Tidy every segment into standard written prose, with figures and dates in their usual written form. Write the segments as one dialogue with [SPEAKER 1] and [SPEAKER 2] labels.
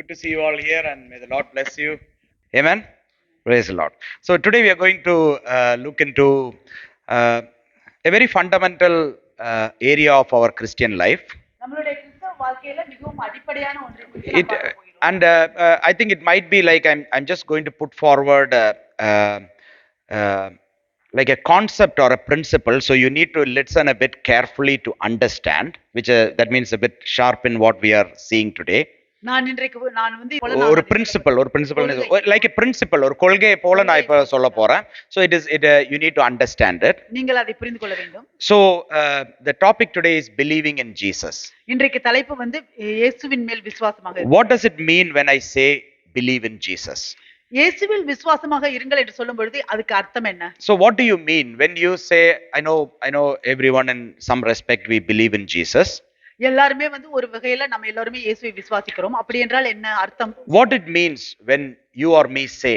[SPEAKER 1] to see you all here, and may the Lord bless you. Amen. Praise the Lord. So today we are going to look into uh, a very fundamental area of our Christian life.
[SPEAKER 2] நம்மளுடைய கிறிஸ்தவ வாழ்க்கையில மிகவும் அடிப்படையான ஒன்றை குறித்து
[SPEAKER 1] It
[SPEAKER 2] நாம் பார்க்க போகிறோம்.
[SPEAKER 1] and I think it might be like I'm just going to put forward uh, like a concept or a principle. So you need to listen a bit carefully to understand, which that means a bit sharpen what we are seeing today.
[SPEAKER 2] நான் வந்து
[SPEAKER 1] ஒரு principal like a principal ஒரு கொள்கையை போல நான் இப்ப சொல்ல போறேன். So it you need to understand it.
[SPEAKER 2] நீங்கள் அதை புரிந்து கொள்ள வேண்டும்.
[SPEAKER 1] So the topic today is believing in Jesus.
[SPEAKER 2] இன்றைக்கு தலைப்பு வந்து இயேசுவின் மேல் விசுவாசமாக.
[SPEAKER 1] What does it mean when I say believe in Jesus?
[SPEAKER 2] இயேசுவில் விசுவாசமாக இருங்கள் என்று சொல்லும் பொழுது அதுக்கு அர்த்தம் என்ன?
[SPEAKER 1] So what do you mean when you say I know everyone in some respect we believe in Jesus?
[SPEAKER 2] எல்லாருமே வந்து ஒரு வகையில நம்ம எல்லாருமே இயேசுவை விசுவாசிக்கிறோம். அப்படி என்றால் என்ன அர்த்தம்?
[SPEAKER 1] What it means when you or me say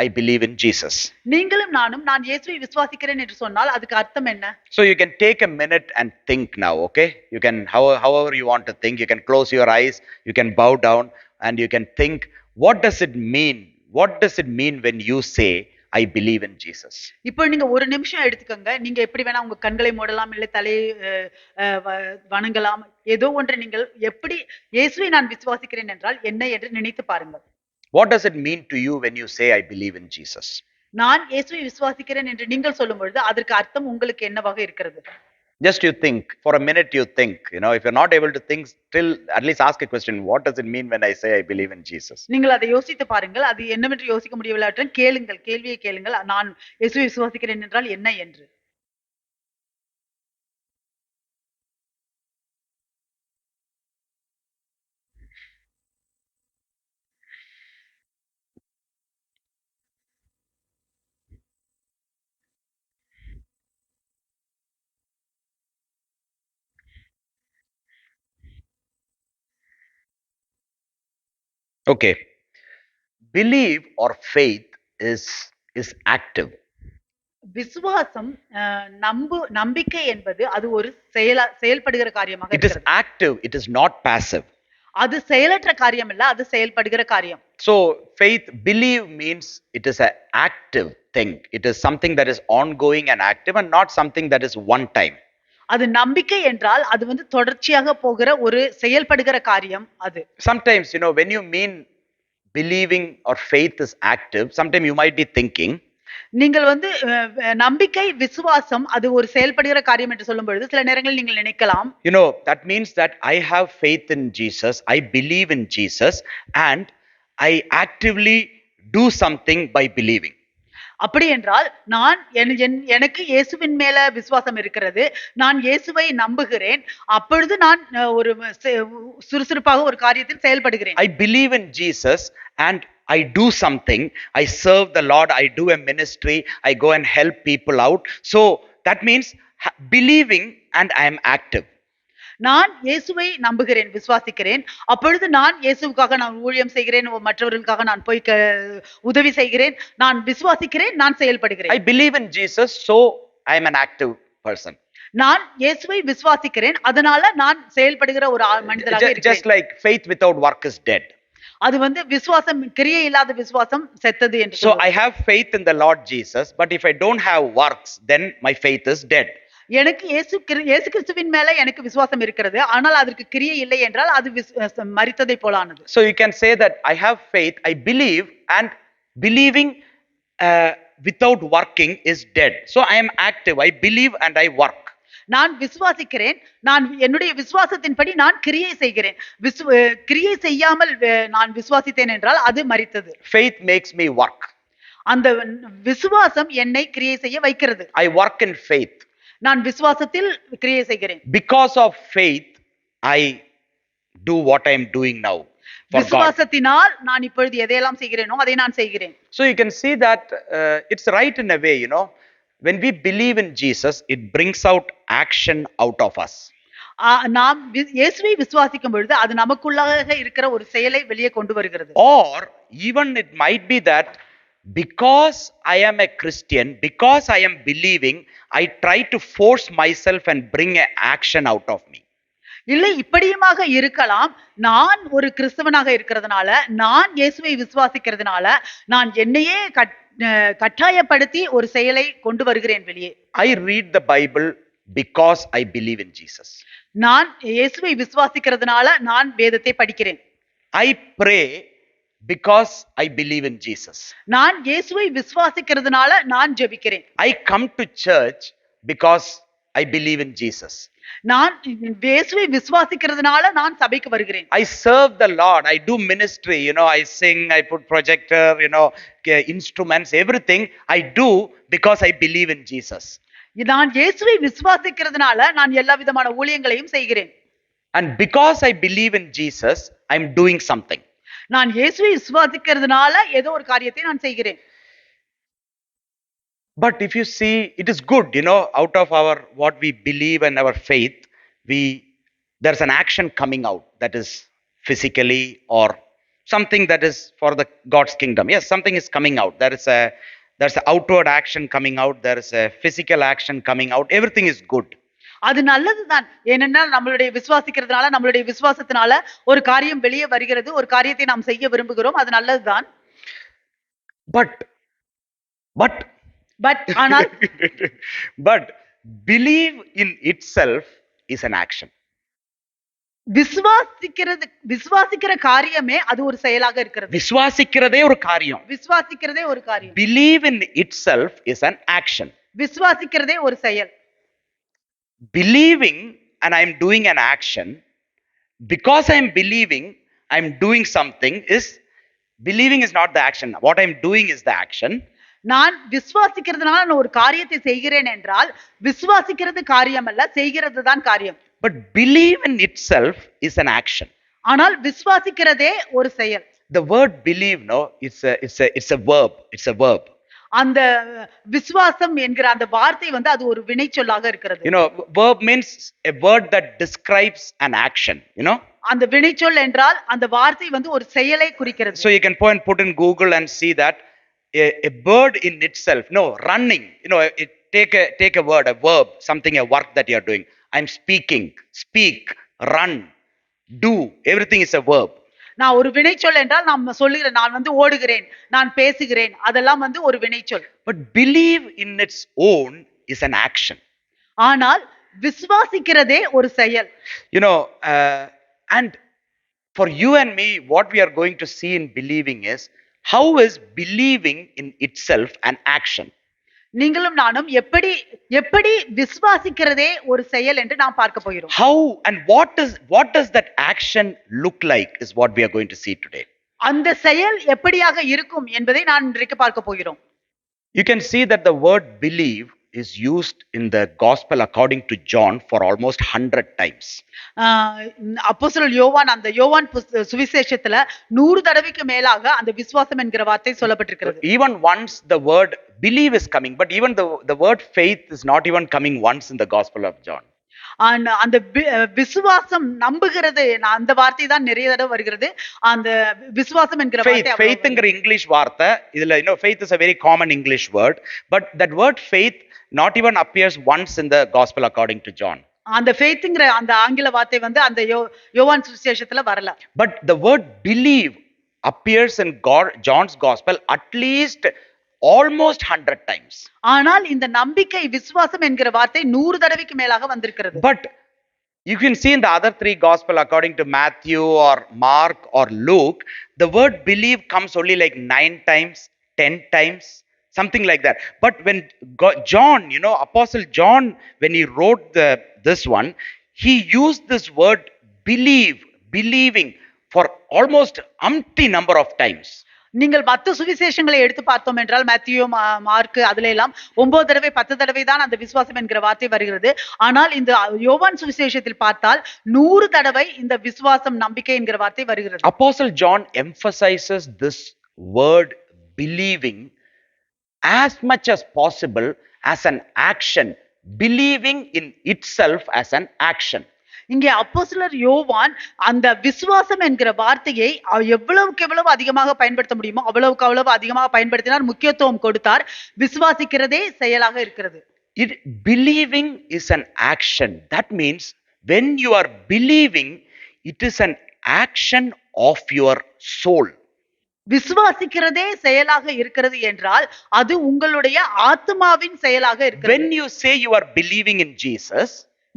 [SPEAKER 1] I believe in Jesus?
[SPEAKER 2] நீங்களும் நானும் நான் இயேசுவை விசுவாசிக்கிறேன் என்று சொன்னால் அதுக்கு அர்த்தம் என்ன?
[SPEAKER 1] So you can take a minute and think now, okay? You can however you want to think, you can close your eyes, you can bow down and you can think, what does it mean? What does it mean when you say I believe in Jesus?
[SPEAKER 2] இப்போ நீங்க ஒரு நிமிஷம் எடுத்துக்கங்க. நீங்க எப்படி வேணா உங்க கண்களை மூடலாம், இல்லை தலையை வணங்கலாம். ஏதோ ஒன்று நீங்கள் எப்படி இயேசுவை நான் விசுவாசிக்கிறேன் என்றால் என்ன என்று நினைத்து பாருங்கள்.
[SPEAKER 1] What does it mean to you when you say I believe in Jesus?
[SPEAKER 2] நான் இயேசுவை விசுவாசிக்கிறேன் என்று நீங்கள் சொல்லும் பொழுது அதற்கு அர்த்தம் உங்களுக்கு என்னவாக இருக்கிறது?
[SPEAKER 1] Just you think, for a minute you think, if you're not able to think, still at least ask a question, what does it mean when I say I believe in Jesus?
[SPEAKER 2] நீங்கள் அதை யோசித்து பாருங்கள். அது என்னவென்று யோசிக்க முடியவில்லை கேளுங்கள், கேள்வியை கேளுங்கள். நான் இயேசுவை விசுவாசிக்கிறேன் என்றால் என்ன என்று.
[SPEAKER 1] Okay. Believe or faith is active.
[SPEAKER 2] விசுவாசம் நம்பிக்கை என்பது அது ஒரு செயல்படுகிற காரியமாக
[SPEAKER 1] It is active, it is not passive.
[SPEAKER 2] அது செயலற்ற காரியம் இல்ல, அது செயல்படுகிற காரியம்.
[SPEAKER 1] So faith, believe means it is an active thing. It is something that is ongoing and active and not something that is one time.
[SPEAKER 2] அது நம்பிக்கை என்றால் அது வந்து தொடர்ச்சியாக போகிற ஒரு செயல்படுகிற காரியம் அது.
[SPEAKER 1] Sometimes when you mean believing or faith is active, sometimes you might be thinking,
[SPEAKER 2] நீங்கள் வந்து நம்பிக்கை விசுவாசம் அது ஒரு செயல்படுகிற காரியம் என்று சொல்லும் பொழுது சில நேரங்களில் நீங்கள் நினைக்கலாம்,
[SPEAKER 1] that means that I have faith in Jesus, I believe in Jesus and I actively do something by believing.
[SPEAKER 2] அப்படி என்றால் நான் எனக்கு இயேசுவின் மேல விசுவாசம் இருக்கிறது, நான் இயேசுவை நம்புகிறேன், அப்பொழுது நான் ஒரு சுறுசுறுப்பாக ஒரு காரியத்தில் செயல்படுகிறேன்.
[SPEAKER 1] I believe in Jesus and I do something, I serve the Lord, I do a ministry, I go and help people out. So that means believing and I am active.
[SPEAKER 2] நான் இயேசுவை நம்புகிறேன், விசுவாசிக்கிறேன், அப்பொழுது நான் இயேசுவுக்காக நான் ஊழியம் செய்கிறேன், மற்றவர்களுக்காக நான் போய் உதவி செய்கிறேன், நான் விசுவாசிக்கிறேன், நான் செயல்படுகிறேன்.
[SPEAKER 1] I believe in Jesus, so I am an active person.
[SPEAKER 2] நான் இயேசுவை விசுவாசிக்கிறேன், அதனால நான் செயல்படுகிற ஒரு மனிதராக இருக்கிறேன்.
[SPEAKER 1] Just like faith without work is dead.
[SPEAKER 2] அது வந்து விசுவாசம், கிரியை இல்லாத விசுவாசம் செத்தது என்று.
[SPEAKER 1] So I have faith in the Lord Jesus, but if I don't have works, then my faith is dead.
[SPEAKER 2] எனக்கு இயேசு கிறிஸ்துவின் மேல எனக்கு விசுவாசம் இருக்கிறது, ஆனால் அதற்கு கிரியை இல்லை என்றால் அது மரித்ததை போலானது.
[SPEAKER 1] So you can say that I have faith, I believe, and believing without working is dead. So I am active, I believe and I work.
[SPEAKER 2] நான் விசுவாசிக்கிறேன், நான் என்னுடைய விசுவாசத்தின்படி நான் கிரியை செய்கிறேன். கிரியை செய்யாமல் நான் விசுவாசித்தேன் என்றால் அது மரித்தது.
[SPEAKER 1] Faith makes me work.
[SPEAKER 2] அந்த விசுவாசம் என்னை கிரியை செய்ய வைக்கிறது.
[SPEAKER 1] I work in faith.
[SPEAKER 2] நான் விசுவாசத்தில் கிரியை செய்கிறேன்.
[SPEAKER 1] Because of faith I do what I am doing now.
[SPEAKER 2] விசுவாசத்தினால் நான் இப்பொழுது எதையெல்லாம் செய்கிறேனோ அதை நான் செய்கிறேன்.
[SPEAKER 1] So you can see that it's right in a way, when we believe in Jesus, it brings out action out of us.
[SPEAKER 2] நாம் இயேசுவை விசுவாசிக்கும் பொழுது அது நமக்குள்ளாக இருக்கிற ஒரு செயலை வெளியே கொண்டு வருகிறது.
[SPEAKER 1] Or even it might be that because I am a Christian, because I am believing, I try to force myself and bring an action out of me.
[SPEAKER 2] இல்லை இப்படியுமாக இருக்கலாம். நான் ஒரு கிறிஸ்தவனாக இருக்கிறதுனால, நான் இயேசுவை விசுவாசிக்கிறதுனால, நான் என்னையே கட்டாயப்படுத்தி ஒரு செயலை கொண்டு வருகிறேன் வெளியே.
[SPEAKER 1] I read the Bible because I believe in Jesus.
[SPEAKER 2] நான் இயேசுவை விசுவாசிக்கிறதுனால நான் வேதத்தை படிக்கிறேன்.
[SPEAKER 1] I pray because I believe in Jesus.
[SPEAKER 2] நான் இயேசுவை விசுவாசிக்கிறதுனால நான் ஜெபிக்கிறேன்.
[SPEAKER 1] I come to church because I believe in Jesus.
[SPEAKER 2] நான் இயேசுவை விசுவாசிக்கிறதுனால நான் சபைக்கு வருகிறேன்.
[SPEAKER 1] I serve the Lord. I do ministry. I sing, I put projector, instruments, everything I do because I believe in Jesus.
[SPEAKER 2] நான் இயேசுவை விசுவாசிக்கிறதுனால நான் எல்லா விதமான ஊழியங்களையும் செய்கிறேன்.
[SPEAKER 1] And because I believe in Jesus, I'm doing something.
[SPEAKER 2] நான் இயேசுவை விசுவாசிக்கிறதுனால ஏதோ ஒரு காரியத்தை நான் செய்கிறேன்.
[SPEAKER 1] But if you see, it is good, out of our what we believe and our faith, there's an action coming out that is physically or something that is for the God's kingdom. Yes, something is coming out. There's an outward action coming out. There is a physical action coming out. Everything is good.
[SPEAKER 2] அது நல்லதுதான். ஏனென்றால் நம்மளுடைய விசுவாசிக்கிறதுனால நம்மளுடைய விசுவாசத்தினால ஒரு காரியம் வெளியே வருகிறது, ஒரு காரியத்தை நாம் செய்ய விரும்புகிறோம், அது நல்லதுதான்.
[SPEAKER 1] But
[SPEAKER 2] ஆனால்
[SPEAKER 1] but believe in itself is an action.
[SPEAKER 2] விசுவாசிக்கிற காரியமே அது ஒரு செயலாக இருக்கிறது.
[SPEAKER 1] விசுவாசிக்கிறதே ஒரு காரியம்.
[SPEAKER 2] விசுவாசிக்கிறதே ஒரு காரியம்.
[SPEAKER 1] Believe in itself is an action.
[SPEAKER 2] விசுவாசிக்கிறதே ஒரு செயல்.
[SPEAKER 1] Believing and I am doing an action, because I am believing I am doing something, believing is not the action. What I am doing is the action.
[SPEAKER 2] நான் விசுவாசிக்கிறதுனால நான் ஒரு காரியத்தை செய்கிறேன் என்றால் விசுவாசிக்கிறது காரியம் அல்ல, செய்கிறது தான் காரியம்.
[SPEAKER 1] But believe in itself is an action.
[SPEAKER 2] ஆனால் விசுவாசிக்கிறதே ஒரு செயல்.
[SPEAKER 1] The word believe, it's a verb. It's a verb.
[SPEAKER 2] அந்த விசுவாசம் என்கிற அந்த வார்த்தை அது ஒரு வினைச்சொல்லாக இருக்கிறது.
[SPEAKER 1] Verb means a word that describes an action.
[SPEAKER 2] அந்த வினைச்சொல் என்றால் அந்த வார்த்தை ஒரு செயலை குறிக்கிறது.
[SPEAKER 1] So you can put in Google and see that a bird in itself, running, take a word, a verb, something, a work that you are doing. I'm speaking, speak, run, do, everything is a verb.
[SPEAKER 2] நான் ஒரு வினைச்சொல் என்றால் நாம் சொல்லுகிறேன், நான் ஓடுகிறேன், நான் பேசுகிறேன், அதெல்லாம் ஒரு வினைச்சொல்.
[SPEAKER 1] But believe in its own is an action.
[SPEAKER 2] ஆனால் விசுவாசிக்கிறதே ஒரு செயல்.
[SPEAKER 1] And for you and me, what we are going to see in believing is, how is believing in itself an action?
[SPEAKER 2] நீங்களும் நானும் எப்படி விசுவாசிக்கிறதே ஒரு செயல் என்று நாம் பார்க்க போகிறோம்.
[SPEAKER 1] How and what does that action look like is what we are going to see today.
[SPEAKER 2] அந்த செயல் எப்படியாக இருக்கும் என்பதை நான் இன்றைக்கு பார்க்க போகிறோம்.
[SPEAKER 1] You can see that the word believe is used in the gospel according to John for almost 100 times.
[SPEAKER 2] அப்போஸ்தலர் யோவான் அந்த யோவான் சுவிசேஷத்துல 100 தடவைக்கு மேலாக அந்த விசுவாசம் என்கிற வார்த்தை சொல்லப்பட்டிருக்கிறது.
[SPEAKER 1] Even once the word believe is coming, but even the word faith is not even coming once in the gospel of John.
[SPEAKER 2] அந்த விசுவாசம் நம்புகிறது அந்த வார்த்தை தான் நிறைய தடவை வருகிறது. அந்த விசுவாசம் என்கிற வார்த்தை
[SPEAKER 1] faithங்கிற இங்கிலீஷ் வார்த்தை இதுல faith is a very common English word, but that word faith not even appears once in the gospel according to John.
[SPEAKER 2] அந்த faithங்கிற அந்த ஆங்கில வார்த்தை அந்த யோவான் சுவிசேஷத்துல வரல.
[SPEAKER 1] But the word believe appears in John's gospel at least almost 100 times.
[SPEAKER 2] ஆனால் இந்த நம்பிக்கை விசுவாசம் என்கிற வார்த்தை 100 தடவைக்கு மேலாக வந்திருக்கிறது.
[SPEAKER 1] But you can see in the other three gospel according to Matthew or Mark or Luke, the word believe comes only like 9 times, 10 times, something like that. But when John, Apostle John, when he wrote this one, he used this word believing for almost umpty number of times.
[SPEAKER 2] நீங்கள் மற்ற சுவிசேஷங்களை எடுத்து பார்த்தோம் என்றால் Matthew, mark, அதுல எல்லாம் 9 தடவை 10 தடவை தான் அந்த விசுவாசம் என்கிற வார்த்தை வருகிறது. ஆனால் இந்த யோவான் சுவிசேஷத்தில் பார்த்தால் 100 தடவை இந்த விசுவாசம் நம்பிக்கை என்கிற வார்த்தை வருகிறது.
[SPEAKER 1] Apostle John emphasizes this word believing as much as possible as an action, believing in itself as an action.
[SPEAKER 2] இங்கே அப்போஸ்தலர் யோவான் அந்த விசுவாசம் என்கிற வார்த்தையை எவ்வளவுக்கு எவ்வளவு அதிகமாக பயன்படுத்த முடியுமோ அவ்வளவுக்கு அவ்வளவு அதிகமாக பயன்படுத்தினார், முக்கியத்துவம் கொடுத்தார். விசுவாசிக்கிறதே செயலாக இருக்கிறது.
[SPEAKER 1] Believing is an action. That means when you are believing, it is an action of your soul.
[SPEAKER 2] விசுவாசிக்கிறதே செயலாக இருக்கிறது என்றால் அது உங்களுடைய ஆத்மாவின் செயலாக இருக்கிறது.
[SPEAKER 1] When you say you are believing in Jesus,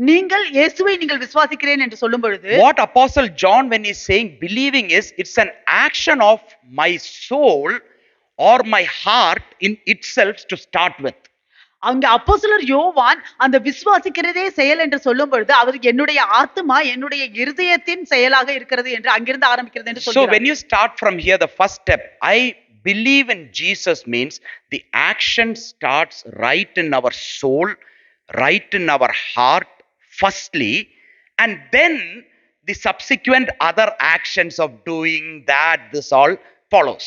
[SPEAKER 2] நீங்கள் இயேசுவை நீங்கள் விசுவாசிக்கிறேன் என்று சொல்லும் பொழுது
[SPEAKER 1] what Apostle John, when he's saying believing, is it's an action of my soul or my heart in itself to start with.
[SPEAKER 2] அங்க அப்போஸ்தலர் யோவான் அந்த விசுவாசிக்கிறதே செயல் என்று சொல்லும் பொழுது அவர் என்னுடைய ஆத்மா என்னுடைய இருதயத்தின் செயலாக இருக்கிறது என்று அங்கிருந்து ஆரம்பிக்கிறது என்று
[SPEAKER 1] So
[SPEAKER 2] சொல்கிறார்.
[SPEAKER 1] when you start from here, the first step, I believe in Jesus, means the action starts right in our soul, right in our heart, firstly, and then the subsequent other actions of doing that, this all follows.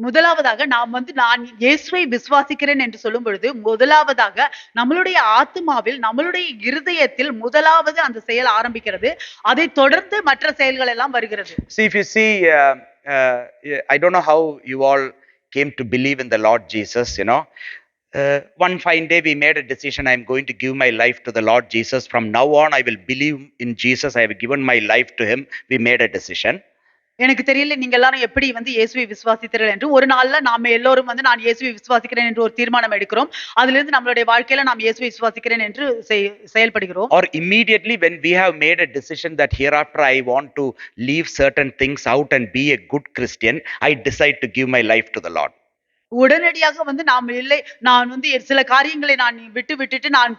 [SPEAKER 2] முதலாவதாக நான் இயேசுவை விசுவாசிக்கிறேன் என்று சொல்லும் பொழுது முதலாவதாக நம்மளுடைய ஆத்மாவில் நம்மளுடைய இருதயத்தில் முதலாவது அந்த செயல் ஆரம்பிக்கிறது. அதை தொடர்ந்து மற்ற செயல்கள் எல்லாம் வருகிறது.
[SPEAKER 1] See, if you see, I don't know how you all came to believe in the Lord Jesus, one fine day we made a decision, I am going to give my life to the Lord Jesus. From now on, I will believe in Jesus. I have given my life to him. We made a decision.
[SPEAKER 2] எனக்கு தெரியல நீங்க எல்லாரும் எப்படி இயேசுவை விசுவாசித்தீர்கள் என்று. ஒரு நாள்ல நாம எல்லோரும் நான் இயேசுவை விசுவாசிக்கிறேன் என்று ஒரு தீர்மானம் எடுக்கிறோம். அதிலிருந்து நம்மளுடைய வாழ்க்கையில நாம் இயேசுவை விசுவாசிக்கிறேன் என்று செயல்படுகிறோம்.
[SPEAKER 1] Or immediately when we have made a decision that hereafter I want to leave certain things out and be a good Christian, I decide to give my life to the Lord.
[SPEAKER 2] உடனடியாக நாம் இல்லை, நான் சில காரியங்களை நான் விட்டுட்டு நான்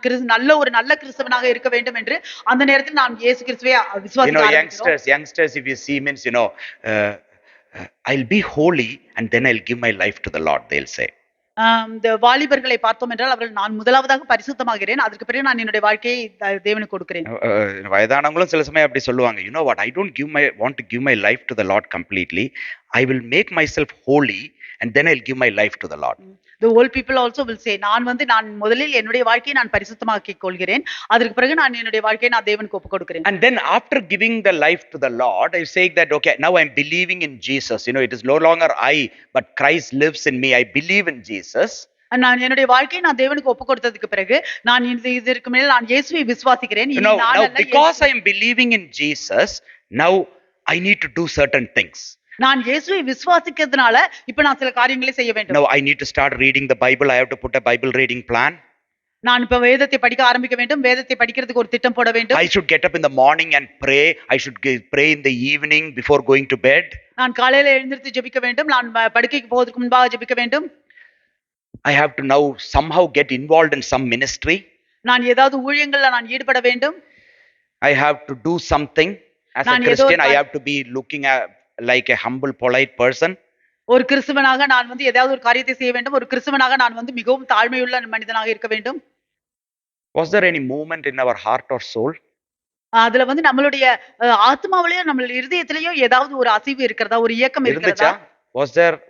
[SPEAKER 2] நல்ல கிறிஸ்தவனாக இருக்க வேண்டும் என்று அந்த நேரத்தில் நான் இயேசு கிறிஸ்துவை விசுவாசிக்க ஆரம்பிக்கிறோம்.
[SPEAKER 1] youngsters, if you see, means I'll be holy and then I'll give my life to the Lord, they'll say.
[SPEAKER 2] இந்த வாலிபர்களை பார்த்தோம் என்றால் அவர்கள் நான் முதலாவதாக பரிசுத்தமாகிறேன், அதற்கு பிறகு நான் என்னுடைய வாழ்க்கையை தேவனுக்கு கொடுக்கிறேன்.
[SPEAKER 1] வயதானவங்களும் சில சமயம் அப்படி சொல்லுவாங்க, you know what, I don't want to give my life to the Lord completely. I will make myself holy and then I'll give my life to the Lord.
[SPEAKER 2] The old people also will say, நான் முதலில் என்னுடைய வாழ்க்கையை நான் பரிசுத்தமாக்கிக் கொள்கிறேன், அதற்கு பிறகு நான் என்னுடைய வாழ்க்கையை நான் தேவனுக்கு ஒப்புக் கொடுக்கிறேன்.
[SPEAKER 1] And then after giving the life to the Lord, I say that okay, now I'm believing in Jesus. It is no longer I, but Christ lives in me. I believe in Jesus.
[SPEAKER 2] நான் என்னுடைய வாழ்க்கையை நான் தேவனுக்கு ஒப்புக் கொடுத்ததுக்கு பிறகு நான் இதற்கு மேல் நான் இயேசுவை விசுவாசிக்கிறேன்.
[SPEAKER 1] Now because I am believing in Jesus, now I need to do certain things.
[SPEAKER 2] நான் இயேசுவை விசுவாசிக்கிறதுனால இப்ப நான் சில காரியங்களை செய்ய வேண்டும்.
[SPEAKER 1] Now I need to start reading the Bible. I have to put a Bible reading plan.
[SPEAKER 2] நான் இப்ப வேதத்தை படிக்க ஆரம்பிக்க வேண்டும், வேதத்தை படிக்கிறதுக்கு ஒரு திட்டம் போட வேண்டும்.
[SPEAKER 1] I should get up in the morning and pray. I should pray in the evening before going to bed.
[SPEAKER 2] நான் காலையில எழுந்திருந்து ஜெபிக்க வேண்டும், நான் படுக்கைக்கு போவதற்கு முன்பாக ஜெபிக்க வேண்டும்.
[SPEAKER 1] I have to now somehow get involved in some ministry.
[SPEAKER 2] நான் ஏதாவது ஊழியங்கள்ல நான் ஈடுபட வேண்டும்.
[SPEAKER 1] I have to do something as a Christian. I have to be looking at like a humble polite person.
[SPEAKER 2] ஒரு கிறிஸ்தவனாக நான் ஏதாவது ஒரு காரியத்தை செய்ய வேண்டும், ஒரு கிறிஸ்தவனாக நான் மிகவும் தாழ்மையுள்ள மனிதனாக இருக்க வேண்டும்.
[SPEAKER 1] Was there any movement in our heart or soul?
[SPEAKER 2] அதுல நம்மளுடைய ஆத்மாவிலேயோ நம்மளுடைய இருதயத்திலேயோ ஏதாவது ஒரு அசைவு இருக்கிறதா, ஒரு இயக்கம் இருக்கிறதா?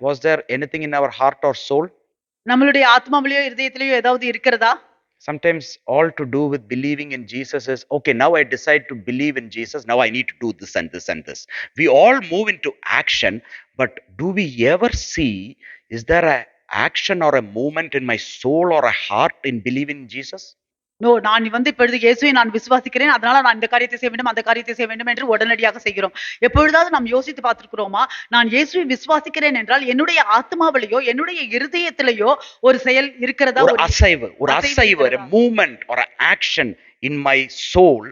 [SPEAKER 1] Was there anything in our heart or soul?
[SPEAKER 2] நம்மளுடைய ஆத்மாவிலேயோ இருதயத்திலேயோ ஏதாவது இருக்கிறதா?
[SPEAKER 1] Sometimes all to do with believing in Jesus is, okay, now I decide to believe in Jesus, now I need to do this and this and this. We all move into action, but do we ever see, is there a action or a movement in my soul or a heart in believing in Jesus?
[SPEAKER 2] No, நான் இப்பொழுது இயேசுவை நான் விசுவாசிக்கிறேன், அதனால நான் இந்த காரியத்தை செய்ய வேண்டும், அந்த காரியத்தை செய்ய வேண்டும் என்று உடனடியாக செய்கிறோம். எப்பொழுதாவது நாம் யோசித்து பார்த்திருக்கிறோமா, நான் இயேசுவை விசுவாசிக்கிறேன் என்றால் என்னுடைய ஆத்மாவிலேயோ என்னுடைய இருதயத்திலேயோ ஒரு செயல் இருக்கிறதா,
[SPEAKER 1] ஒரு அசைவு, a movement or an action in my soul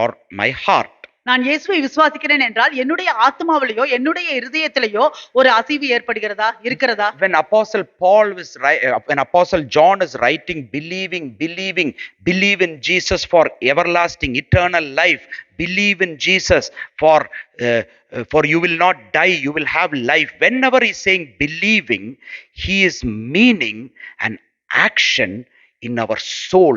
[SPEAKER 1] or my heart.
[SPEAKER 2] நான் இயேசுவை விசுவாசிக்கிறேன் என்றால் என்னுடைய ஆத்மாவிலேயோ என்னுடைய இருதயத்திலேயோ ஒரு அசைவு ஏற்படுகிறதா, இருக்கிறதா?
[SPEAKER 1] When Apostle John is writing, believe in Jesus for everlasting eternal life, believe in Jesus for you will not die, you will have life. Whenever he's saying believing, he is meaning an action in our soul,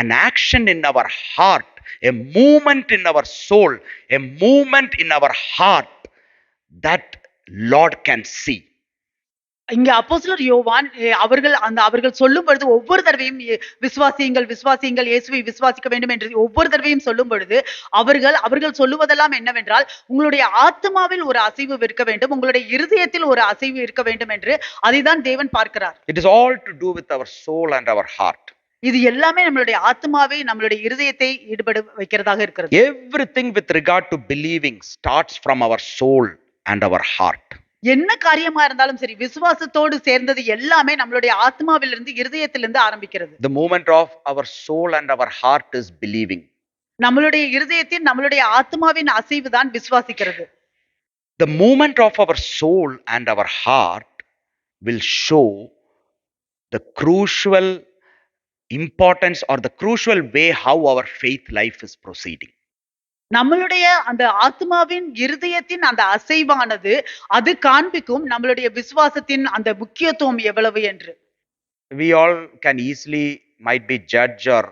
[SPEAKER 1] an action in our heart, a movement in our soul, a movement in our heart that Lord can see.
[SPEAKER 2] இங்க அப்போஸ்தலர் யோவான் அவர்கள் சொல்லும் பொழுது ஒவ்வொரு தடவையும் விசுவாசியுங்கள் இயேசுவை விசுவாசிக்க வேண்டும் என்று ஒவ்வொரு தடவையும் சொல்லும் பொழுது அவர்கள் சொல்லுவதெல்லாம் என்னவென்றால், உங்களுடைய ஆத்மாவில் ஒரு அசைவு இருக்க வேண்டும், உங்களுடைய இருதயத்தில் ஒரு அசைவு இருக்க வேண்டும் என்று. அதைதான் தேவன் பார்க்கிறார்.
[SPEAKER 1] It is all to do with our soul and our heart.
[SPEAKER 2] இது எல்லாமே நம்மளுடைய ஆத்மாவை நம்மளுடைய இருதயத்தை ஈடுபட வைக்கிறதாக இருக்கிறது.
[SPEAKER 1] Everything with regard to believing starts from our soul and our heart.
[SPEAKER 2] என்ன காரியமா இருந்தாலும் சரி விசுவாசத்தோடு சேர்ந்தது எல்லாமே நம்மளுடைய ஆத்மாவிலிருந்து இருதயத்திலிருந்து ஆரம்பிக்கிறது.
[SPEAKER 1] The movement of our soul and our heart is believing.
[SPEAKER 2] நம்மளுடைய இருதயத்தின் நம்மளுடைய ஆத்மாவின் அசைவு தான் விசுவாசிக்கிறது.
[SPEAKER 1] The movement of our soul and our heart will show the crucial importance or the crucial way how our faith life is proceeding.
[SPEAKER 2] நம்மளுடைய அந்த ஆத்மாவின் இருதயத்தின் அந்த அசைவானது அது காண்பிக்கும் நம்மளுடைய விசுவாசத்தின் அந்த முக்கியத்துவம் எவ்வளவு என்று.
[SPEAKER 1] We all can easily might be judge or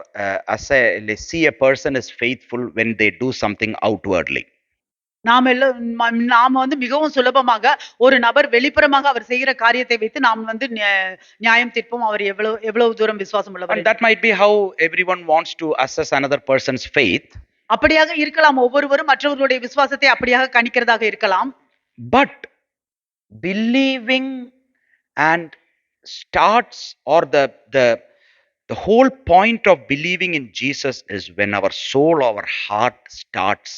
[SPEAKER 1] see a person is faithful when they do something outwardly.
[SPEAKER 2] நாம வந்து மிகவும் சுலபமாக ஒரு நபர் வெளிப்புறமாக அவர் செய்கிற காரியத்தை வைத்து நாம் வந்து நியாயம் தீர்ப்போம் அவர் எவ்வளவு தூரம் விசுவாசம் உள்ளவர்.
[SPEAKER 1] And that might be how everyone wants to assess another person's faith.
[SPEAKER 2] அப்படியாக இருக்கலாம், ஒவ்வொருவரும் மற்றவர்களுடைய விசுவாசத்தை அப்படியாக கணிக்கிறதாக இருக்கலாம்.
[SPEAKER 1] But believing and starts or the whole point of believing in Jesus is when our soul, our heart starts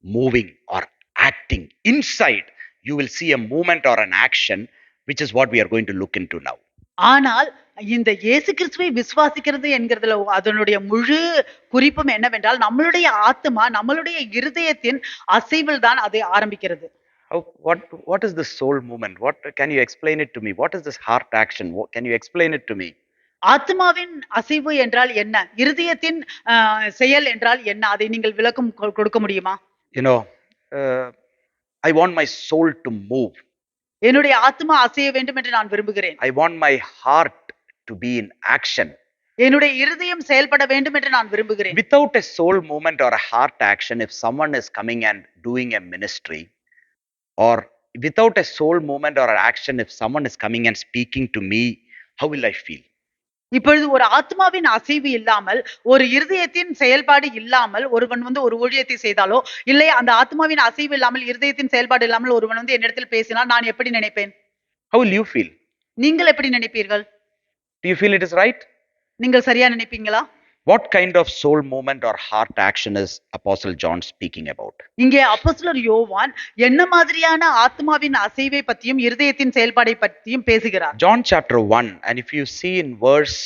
[SPEAKER 1] moving or acting inside. You will see a movement or an action, which is what we are going to look into now.
[SPEAKER 2] ஆனால் இந்த இயேசு கிறிஸ்துவை விசுவாசிக்கிறது என்கிறதுல அதனுடைய முழு குறிப்பும் என்னவென்றால் நம்மளுடைய ஆத்மா நம்மளுடைய இருதயத்தின் அசைவில் தான் அது ஆரம்பிக்கிறது.
[SPEAKER 1] What is this soul movement? What can you explain it to me? What is this heart action? Can you explain it to me?
[SPEAKER 2] ஆத்மாவின் அசைவு என்றால் என்ன, இருதயத்தின் செயல் என்றால் என்ன, அதை நீங்கள் விளக்கம் கொடுக்க முடியுமா?
[SPEAKER 1] I want my soul to move.
[SPEAKER 2] என்னுடைய ஆத்மா அசைய வேண்டும் என்று நான் விரும்புகிறேன்.
[SPEAKER 1] I want my heart to be in action.
[SPEAKER 2] என்னுடைய இருதயம் செயல்பட வேண்டும் என்று நான் விரும்புகிறேன்.
[SPEAKER 1] Without a soul movement or a heart action, if someone is coming and doing a ministry, or without a soul movement or an action, if someone is coming and speaking to me, how will I feel?
[SPEAKER 2] இப்பொழுது ஒரு ஆத்மாவின் அசைவு இல்லாமல் ஒரு இருதயத்தின் செயல்பாடு இல்லாமல் ஒருவன் வந்து ஒரு ஊழியத்தை செய்தாலோ இல்லை அந்த ஆத்மாவின் அசைவு இல்லாமல் இருதயத்தின் செயல்பாடு இல்லாமல் ஒருவன் வந்து என்னிடத்தில் பேசினால் நான் எப்படி நினைப்பேன்?
[SPEAKER 1] How will you feel?
[SPEAKER 2] நீங்கள் எப்படி நினைப்பீர்கள்?
[SPEAKER 1] Do you feel it is right?
[SPEAKER 2] நீங்கள் சரியா நினைப்பீங்களா?
[SPEAKER 1] What kind of soul movement or heart action is Apostle John speaking about?
[SPEAKER 2] இங்கே அப்போஸ்தலர் யோவான் என்ன மாதிரியான ஆத்மாவின் அசைவை பற்றியும் இருதயத்தின் செயல்பாடை பற்றியும் பேசுகிறார்.
[SPEAKER 1] John chapter 1, and if you see in verse,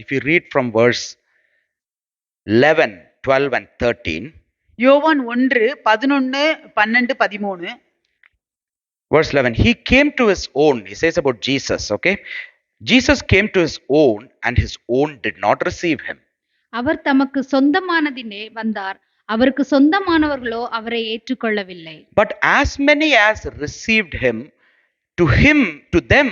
[SPEAKER 1] if you read from verse 11, 12 and 13.
[SPEAKER 2] யோவான் 1, 11, 12, 13.
[SPEAKER 1] Verse 11, he came to his own. He says about Jesus, okay? Jesus came to his own and his own did not receive him.
[SPEAKER 3] அவர் தமக்கு சொந்தமானதினே வந்தார், அவருக்கு சொந்தமானவர்களோ அவரை ஏற்றுக்கொள்ளவில்லை.
[SPEAKER 1] But as many as received him, to them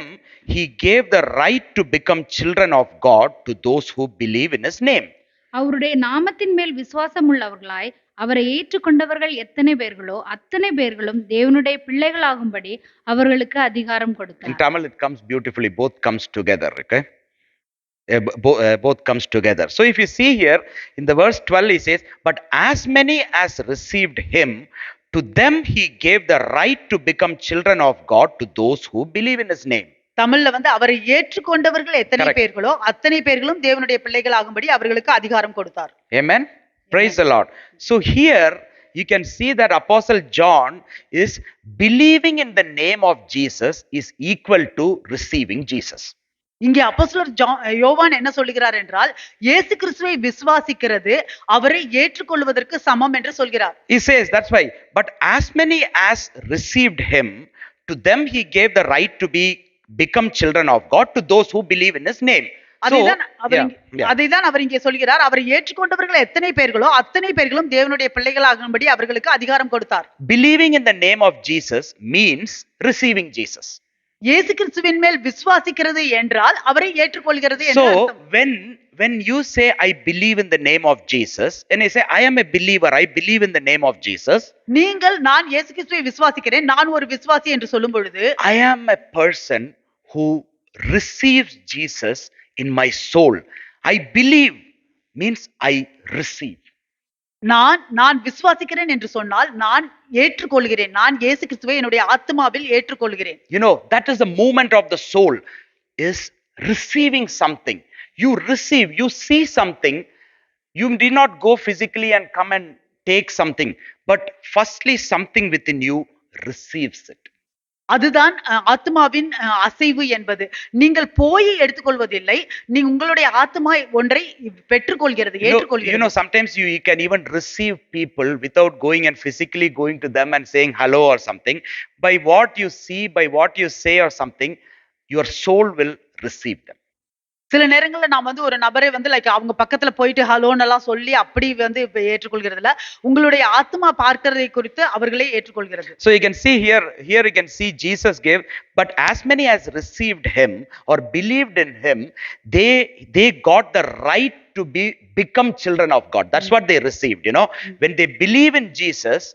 [SPEAKER 1] he gave the right to become children of God, to those who believe in his name.
[SPEAKER 3] அவருடைய நாமத்தின் மேல் விசுவாசம் உள்ளவர்களாய் அவரை ஏற்றுக்கொண்டவர்கள் எத்தனை பேர்களோ அத்தனை பேர்களும் தேவனுடைய பிள்ளைகளாகும்படி அவர்களுக்கு அதிகாரம் கொடுத்தார்.
[SPEAKER 1] In Tamil it comes beautifully, both comes together, okay? Both comes together. So if you see here in the verse 12 he says, but as many as received him, to them he gave the right to become children of God, to those who believe in his name.
[SPEAKER 2] தமிழ்ல வந்து அவரை ஏற்றுக்கொண்டவர்கள் எத்தனை பேர்களோ அத்தனை பேர்களும் தேவனுடைய பிள்ளைகளாகும்படி அவர்களுக்கு அதிகாரம் கொடுத்தார்.
[SPEAKER 1] Amen. Praise the Lord. So here you can see that Apostle John is believing in the name of Jesus is equal to receiving Jesus.
[SPEAKER 2] இங்கே அப்போஸ்தலர் யோவான் என்ன சொல்கிறார் என்றால் இயேசு கிறிஸ்துவை விசுவாசிக்கிறது அவரை ஏற்றுக்கொள்வதற்கு சமம் என்று சொல்கிறார்.
[SPEAKER 1] He says that's why, but as many as received him, to them he gave the right to become children of God, to those who believe in his name.
[SPEAKER 2] அதைதான் அவர் இங்கே சொல்கிறார். அவரை ஏற்றுக்கொண்டவர்கள் எத்தனை பேர்களோ அத்தனை பேர்களும் தேவனுடைய பிள்ளைகளாகும்படி அவர்களுக்கு அதிகாரம் கொடுத்தார்.
[SPEAKER 1] Believing in the name of Jesus means receiving Jesus.
[SPEAKER 2] இயேசு கிறிஸ்துவின் மேல் விசுவாசிக்கிறது என்றால் அவரை ஏற்றுக்கொள்கிறது என்று அர்த்தம்.
[SPEAKER 1] So when you say I believe in the name of Jesus, and I say I am a believer, I believe in the name of Jesus,
[SPEAKER 2] நீங்கள் நான் இயேசு கிறிஸ்துவை விசுவாசிக்கிறேன், நான் ஒரு விசுவாசி என்று சொல்லும் பொழுது
[SPEAKER 1] I am a person who receives Jesus in my soul. I believe means I receive.
[SPEAKER 2] நான் விசுவாசிக்கிறேன் என்று சொன்னால் நான் ஏற்றுக்கொள்கிறேன், நான் இயேசு கிறிஸ்துவை என்னுடைய ஆத்மாவில் ஏற்றுக்கொள்கிறேன்.
[SPEAKER 1] You know, that is the movement of the soul, is receiving something. You receive, you see something. You did not go physically and come and take something, but firstly, something within you receives it.
[SPEAKER 2] அதுதான் ஆத்மாவின் அசைவு என்பது. நீங்கள் போய் எடுத்துக்கொள்வதில்லை. நீங்க உங்களுடைய ஆத்மா ஒன்றை பெற்றுக்கொள்கிறது,
[SPEAKER 1] You know,
[SPEAKER 2] ஏற்றுக்கொள்கிறது.
[SPEAKER 1] sometimes you can even receive people without going and physically going to them and saying hello or something. By what you see, by what you say or something, your soul will receive them.
[SPEAKER 2] சில நேரங்கள்ல நாம் வந்து ஒரு நபரை வந்து like அவங்க பக்கத்துல போயிட்டு ஹலோன்னு எல்லாம் சொல்லி அப்படி வந்து இப்ப ஏற்றுக்கொள்கிறது இல்ல. உங்களுடைய ஆத்மா பார்க்கிறதை குறித்து அவர்களே ஏற்றுக்கொள்கிறது.
[SPEAKER 1] So you can see here you can see Jesus gave, but as many as received him or believed in him, they got the right to become children of God. That's what they received, you know. When they believe in Jesus,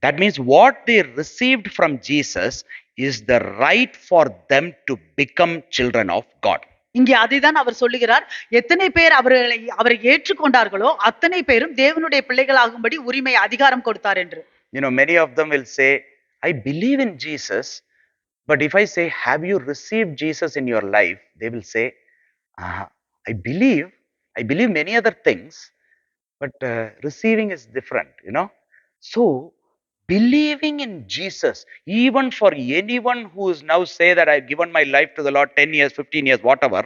[SPEAKER 1] that means what they received from Jesus is the right for them to become children of God.
[SPEAKER 2] இங்கே அதைதான் அவர் சொல்லுகிறார். எத்தனை பேர் அவரை ஏற்றுக்கொண்டார்களோ அத்தனை பேரும் தேவனுடைய பிள்ளைகளாகும்படி உரிமை அதிகாரம் கொடுத்தார் என்று.
[SPEAKER 1] You know, many of them will say, I believe in Jesus, but if I say, have you received Jesus in your life? They will say, I believe many other things, but receiving is different, you know. So believing in Jesus, even for anyone who is now say that I've given my life to the Lord 10 years, 15 years, whatever,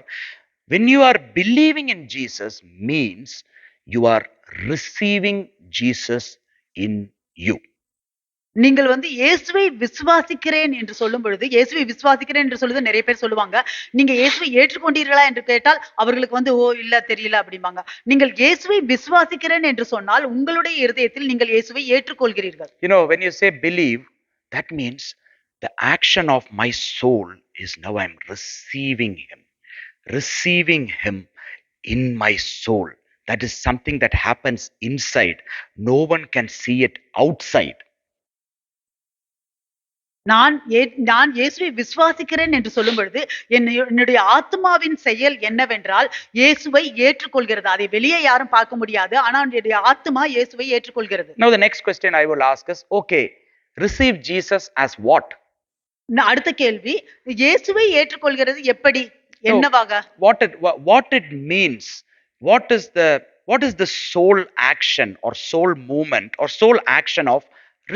[SPEAKER 1] when you are believing in Jesus means you are receiving Jesus in you.
[SPEAKER 2] நீங்கள் வந்து இயேசுவை விசுவாசிக்கிறேன் என்று சொல்லும் பொழுது, இயேசுவை விசுவாசிக்கிறேன் என்று சொல்லுது நிறைய பேர் சொல்லுவாங்க. நீங்க இயேசுவை ஏற்றுக்கொண்டீர்களா என்று கேட்டால் அவர்களுக்கு வந்து ஓ இல்ல தெரியல அப்படிம்பாங்க. நீங்கள் இயேசுவை விசுவாசிக்கிறேன் என்று சொன்னால் உங்களுடைய இருதயத்தில் நீங்கள் இயேசுவை ஏற்றுக்கொள்கிறீர்கள்.
[SPEAKER 1] You know, when you say believe, that means the action of my soul is now I'm receiving him in my soul. That is something that happens inside. No one can see it outside.
[SPEAKER 2] நான் இயேசுவை விசுவாசிக்கிறேன் என்று சொல்லும் பொழுது என்னுடைய ஆத்மாவின் செயல் என்னவென்றால் இயேசுவை ஏற்றுக்கொள்கிறது. அதை வெளியே யாரும் பார்க்க முடியாது. ஆனா என்னுடைய ஆத்மா இயேசுவை ஏற்றுக்கொள்கிறது.
[SPEAKER 1] Now the next question I will ask is, okay, receive Jesus as what?
[SPEAKER 2] அடுத்த கேள்வி, இயேசுவை ஏற்றுக்கொள்கிறது எப்படி, என்னவாக?
[SPEAKER 1] What it means? What is the soul action or soul movement or soul action of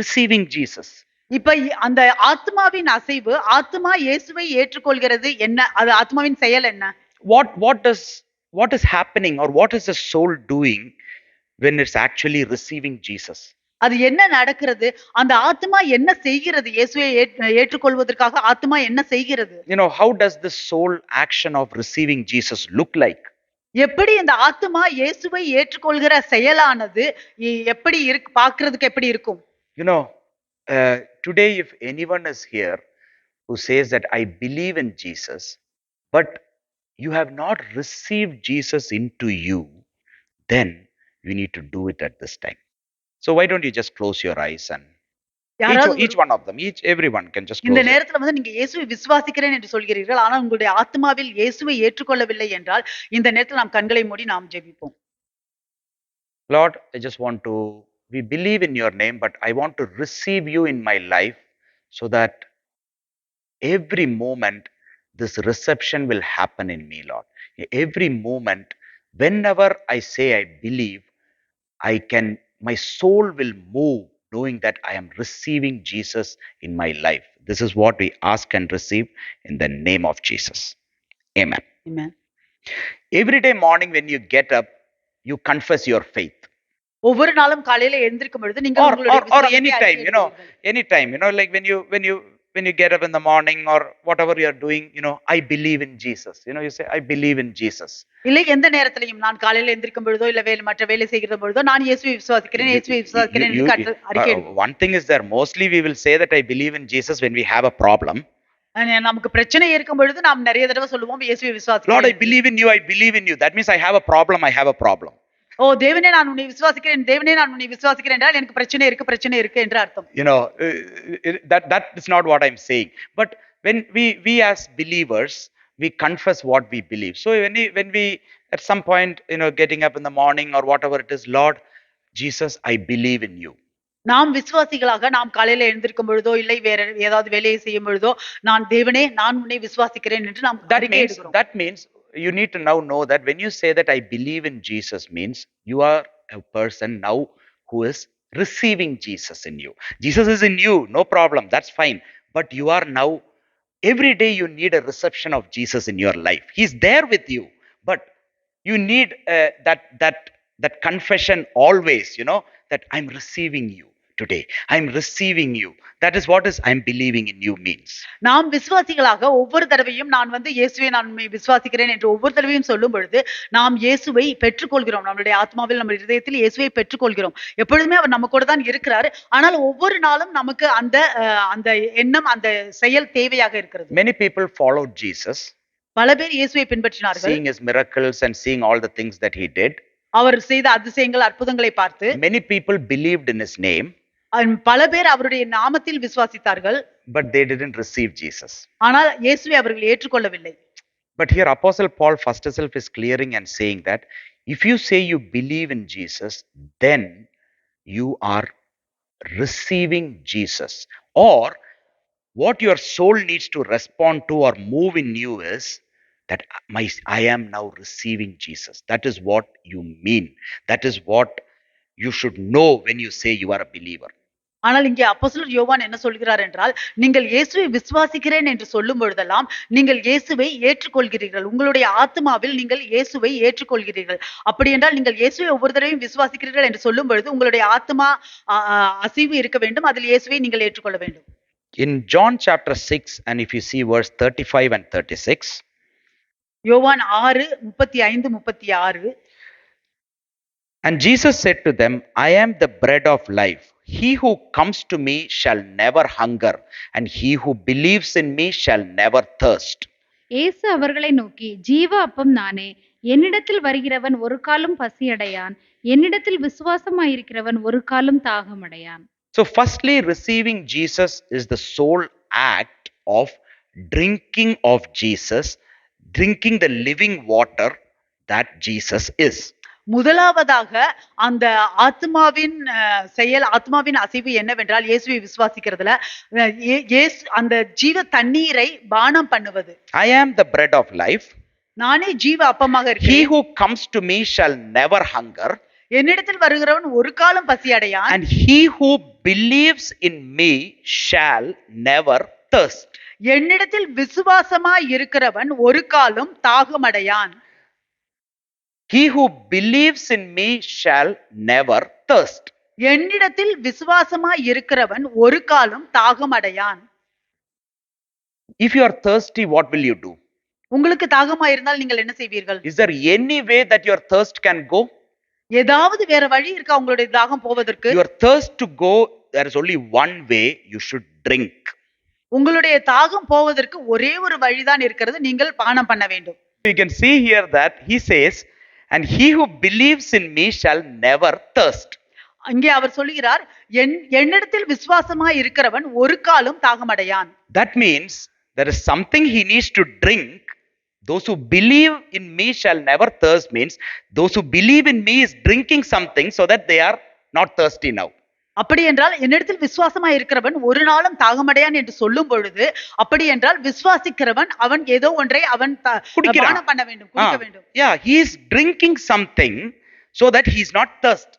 [SPEAKER 1] receiving Jesus?
[SPEAKER 2] இப்ப அந்த ஆத்மாவின் அசைவு, ஆத்மா இயேசுவை ஏற்றுக்கொள்கிறது என்ன, அது ஆத்மாவின் செயல் என்ன?
[SPEAKER 1] What is happening or what is the soul doing when it's actually receiving Jesus?
[SPEAKER 2] அது என்ன நடக்கிறது, அந்த ஆத்மா என்ன செய்கிறது, இயேசுவை ஏற்றுக்கொள்வதற்காக ஆத்மா என்ன செய்கிறது?
[SPEAKER 1] You know, how does the soul action of receiving Jesus look like?
[SPEAKER 2] எப்படி இந்த ஆத்மா இயேசுவை ஏற்றுக்கொள்கிற செயலானது எப்படி பார்க்கிறதுக்கு எப்படி இருக்கும்?
[SPEAKER 1] You know, today if anyone is here who says that I believe in Jesus, but you have not received Jesus into you, then you need to do it at this time. So why don't you just close your eyes and each one of them, everyone can just close.
[SPEAKER 2] இந்த நேரத்துல வந்து நீங்க இயேசுவை விசுவாசிக்கிறேன் என்று சொல்கிறீர்கள், ஆனால் உங்களுடைய ஆத்மாவில் இயேசுவை ஏற்றுக்கொள்ளவில்லை என்றால் இந்த நேரத்தில் நாம் கண்களை மூடி நாம் ஜெபிப்போம்.
[SPEAKER 1] Lord, I just want to, we believe in your name, but I want to receive you in my life so that every moment this reception will happen in me, Lord. Every moment, whenever I say I believe, my soul will move knowing that I am receiving Jesus in my life. This is what we ask and receive in the name of Jesus. Amen.
[SPEAKER 2] Amen.
[SPEAKER 1] Every day morning when you get up, you confess your faith.
[SPEAKER 2] ஒவ்வொரு நாளும் காலையில எழுந்திருக்கும் பொழுது நீங்க
[SPEAKER 1] or anytime, you know, like when you get up in the morning or whatever you are doing, you know, I believe in Jesus. You know, you say, I believe in Jesus.
[SPEAKER 2] இல்லை எந்த நேரத்திலையும் நான் காலையில எழுந்திருக்கும் பொழுதோ இல்ல மற்ற வேலை செய்கிற பொழுதோ நான் இயேசுவை விசுவாசிக்கிறேன் என்று அறிக்கை.
[SPEAKER 1] One thing is there, mostly we will say that I believe in Jesus when we have a problem.
[SPEAKER 2] நமக்கு பிரச்சனை இருக்கும் பொழுது நாம் நிறைய தடவை சொல்லுவோம் இயேசுவை விசுவாசிக்கிறேன்.
[SPEAKER 1] Lord, I believe in you. That means I have a problem.
[SPEAKER 2] ஓ தேவனே நான் உன்னை விசுவாசிக்கிறேன் என்றால் எனக்கு பிரச்சனை இருக்கு என்று அர்த்தம்.
[SPEAKER 1] You know, that is not what I'm saying. But when we as believers, we confess what we believe. So when we at some point, you know, getting up in the morning or whatever it is, Lord Jesus, I believe in you.
[SPEAKER 2] நாம் விசுவாசிகளாக நாம் காலையில எழுந்திருக்கும் பொழுதோ இல்லை வேற ஏதாவது வேலையை செய்யும் பொழுதோ நான் தேவனே நான் உன்னை விசுவாசிக்கிறேன் என்று நாம்
[SPEAKER 1] that means you need to now know that when you say that I believe in Jesus means you are a person now who is receiving Jesus in you. Jesus is in you, no problem, that's fine. But you are now, every day you need a reception of Jesus in your life. He's there with you, but you need that confession always, that I'm receiving you today. I'm receiving you. That is what is I'm believing in you means.
[SPEAKER 2] நாம் விசுவாசிகளாக ஒவ்வொரு தடவையும் நான் இயேசுவை நான் உம்மை விசுவாசிக்கிறேன் என்று ஒவ்வொரு தடவையும் சொல்லும் பொழுது நாம் இயேசுவை பெற்றுக்கொள்கிறோம். நம்மளுடைய ஆத்மாவில் நம்ம இதயத்தில் இயேசுவை பெற்றுக்கொள்கிறோம். எப்பொழுதுமே அவர் நம்ம கூட தான் இருக்கிறார். ஆனால் ஒவ்வொரு நாளும் நமக்கு அந்த எண்ணம், அந்த செயல் தேவையாக இருக்கிறது.
[SPEAKER 1] Many people followed Jesus,
[SPEAKER 2] பல பேர் இயேசுவை பின்பற்றினார்கள்.
[SPEAKER 1] seeing his miracles and seeing all the things that he did.
[SPEAKER 2] அவர் செய்த அதிசயங்கள், அற்புதங்களை பார்த்து
[SPEAKER 1] Many people believed in his name,
[SPEAKER 2] பல பேர் அவருடைய நாமத்தில் விசுவாசித்தார்கள்.
[SPEAKER 1] but they didn't receive Jesus.
[SPEAKER 2] ஆனால் இயேசுவை அவர்கள் ஏற்றுக்கொள்ளவில்லை.
[SPEAKER 1] But here Apostle Paul first himself is clearing and saying that if you say you believe in Jesus, then you are receiving Jesus. Or what your soul needs to respond to or move in you is that I am now receiving Jesus. That is what you mean. That is what you should know when you say you are a believer.
[SPEAKER 2] ஆனால் இங்கே அப்போஸ்தலர் யோவான் என்ன சொல்கிறார் என்றால், நீங்கள் இயேசுவை விசுவாசிக்கிறேன் என்று சொல்லும் பொழுதெல்லாம் நீங்கள் இயேசுவை ஏற்றுக்கொள்கிறீர்கள். உங்களுடைய ஆத்மாவில் நீங்கள் இயேசுவை ஏற்றுக்கொள்கிறீர்கள். அப்படி என்றால் நீங்கள் இயேசுவை ஒவ்வொரு தடவையும் விசுவாசிக்கிறீர்கள் என்று சொல்லும் பொழுது உங்களுடைய ஆத்மா அசைவு இருக்க வேண்டும். அதில் இயேசுவை நீங்கள் ஏற்றுக்கொள்ள வேண்டும்.
[SPEAKER 1] In John chapter 6, and if you see verse 35 and 36,
[SPEAKER 2] யோவான் 6:35-36,
[SPEAKER 1] and Jesus said to them, I am the bread of life. He who comes to me shall never hunger, and he who believes in me shall never thirst.
[SPEAKER 3] இயேசு அவர்களை நோக்கி, ஜீவ அப்பம் நானே, என்னிடத்தில் வருகிறவன் ஒரு காலம் பசியடையான், என்னிடத்தில் விசுவாசமாயிருக்கிறவன் ஒரு காலம் தாகமடையான்.
[SPEAKER 1] So firstly, receiving Jesus is the sole act of drinking of Jesus, drinking the living water that Jesus is.
[SPEAKER 2] முதலாவதாக அந்த ஆத்மாவின் செயல், ஆத்மாவின் அசைவு என்னவென்றால் இயேசுவை விசுவாசிக்கிறதுல அந்த ஜீவ தண்ணீரை பானம் பண்ணுவது.
[SPEAKER 1] I am the bread of life.
[SPEAKER 2] நானே ஜீவ அப்பமாக இருக்கிறேன்.
[SPEAKER 1] He who comes to me shall never hunger.
[SPEAKER 2] என்னிடத்தில் வருகிறவன் ஒரு காலம் பசி அடையான்.
[SPEAKER 1] And he who believes in me shall never thirst.
[SPEAKER 2] என்னிடத்தில் விசுவாசமாய் இருக்கிறவன் ஒரு காலம் தாகமடையான்.
[SPEAKER 1] He who believes in me shall never thirst.
[SPEAKER 2] என்னிடத்தில் விசுவாசமாய் இருக்கிறவன் ஒரு காலம் தாகமடையான்.
[SPEAKER 1] If you are thirsty, what will you do?
[SPEAKER 2] உங்களுக்கு தாகமாய் இருந்தால் நீங்கள் என்ன செய்வீர்கள்?
[SPEAKER 1] Is there any way that your thirst can go?
[SPEAKER 2] ஏதாவது வேற வழி இருக்கா உங்களுடைய தாகம் போவதற்கு?
[SPEAKER 1] Your thirst to go, there is only one way, you should drink.
[SPEAKER 2] உங்களுடைய தாகம் போவதற்கு ஒரே ஒரு வழிதான் இருக்கிறது, நீங்கள் பானம் பண்ண வேண்டும்.
[SPEAKER 1] You can see here that he says, and he who believes in me shall never thirst.
[SPEAKER 2] அங்கே அவர் சொல்கிறார், என்னிடத்தில் விசுவாசமாய் இருக்கிறவன் ஒரு காலம் தாகமடையான்.
[SPEAKER 1] That means there is something he needs to drink. Those who believe in me shall never thirst means those who believe in me is drinking something so that they are not thirsty now.
[SPEAKER 2] அப்படி என்றால் என்னிடத்தில் விசுவாசமாய் இருக்கிறவன் ஒரு நாளும் தாகமடையான் என்று சொல்லும் பொழுது, அப்படி என்றால் விசுவாசிக்கிறவன் அவன் ஏதோ ஒன்றை அவன் பானம் பண்ண வேண்டும், குடிக்க வேண்டும்.
[SPEAKER 1] Yeah, he is drinking something so that he is not thirst.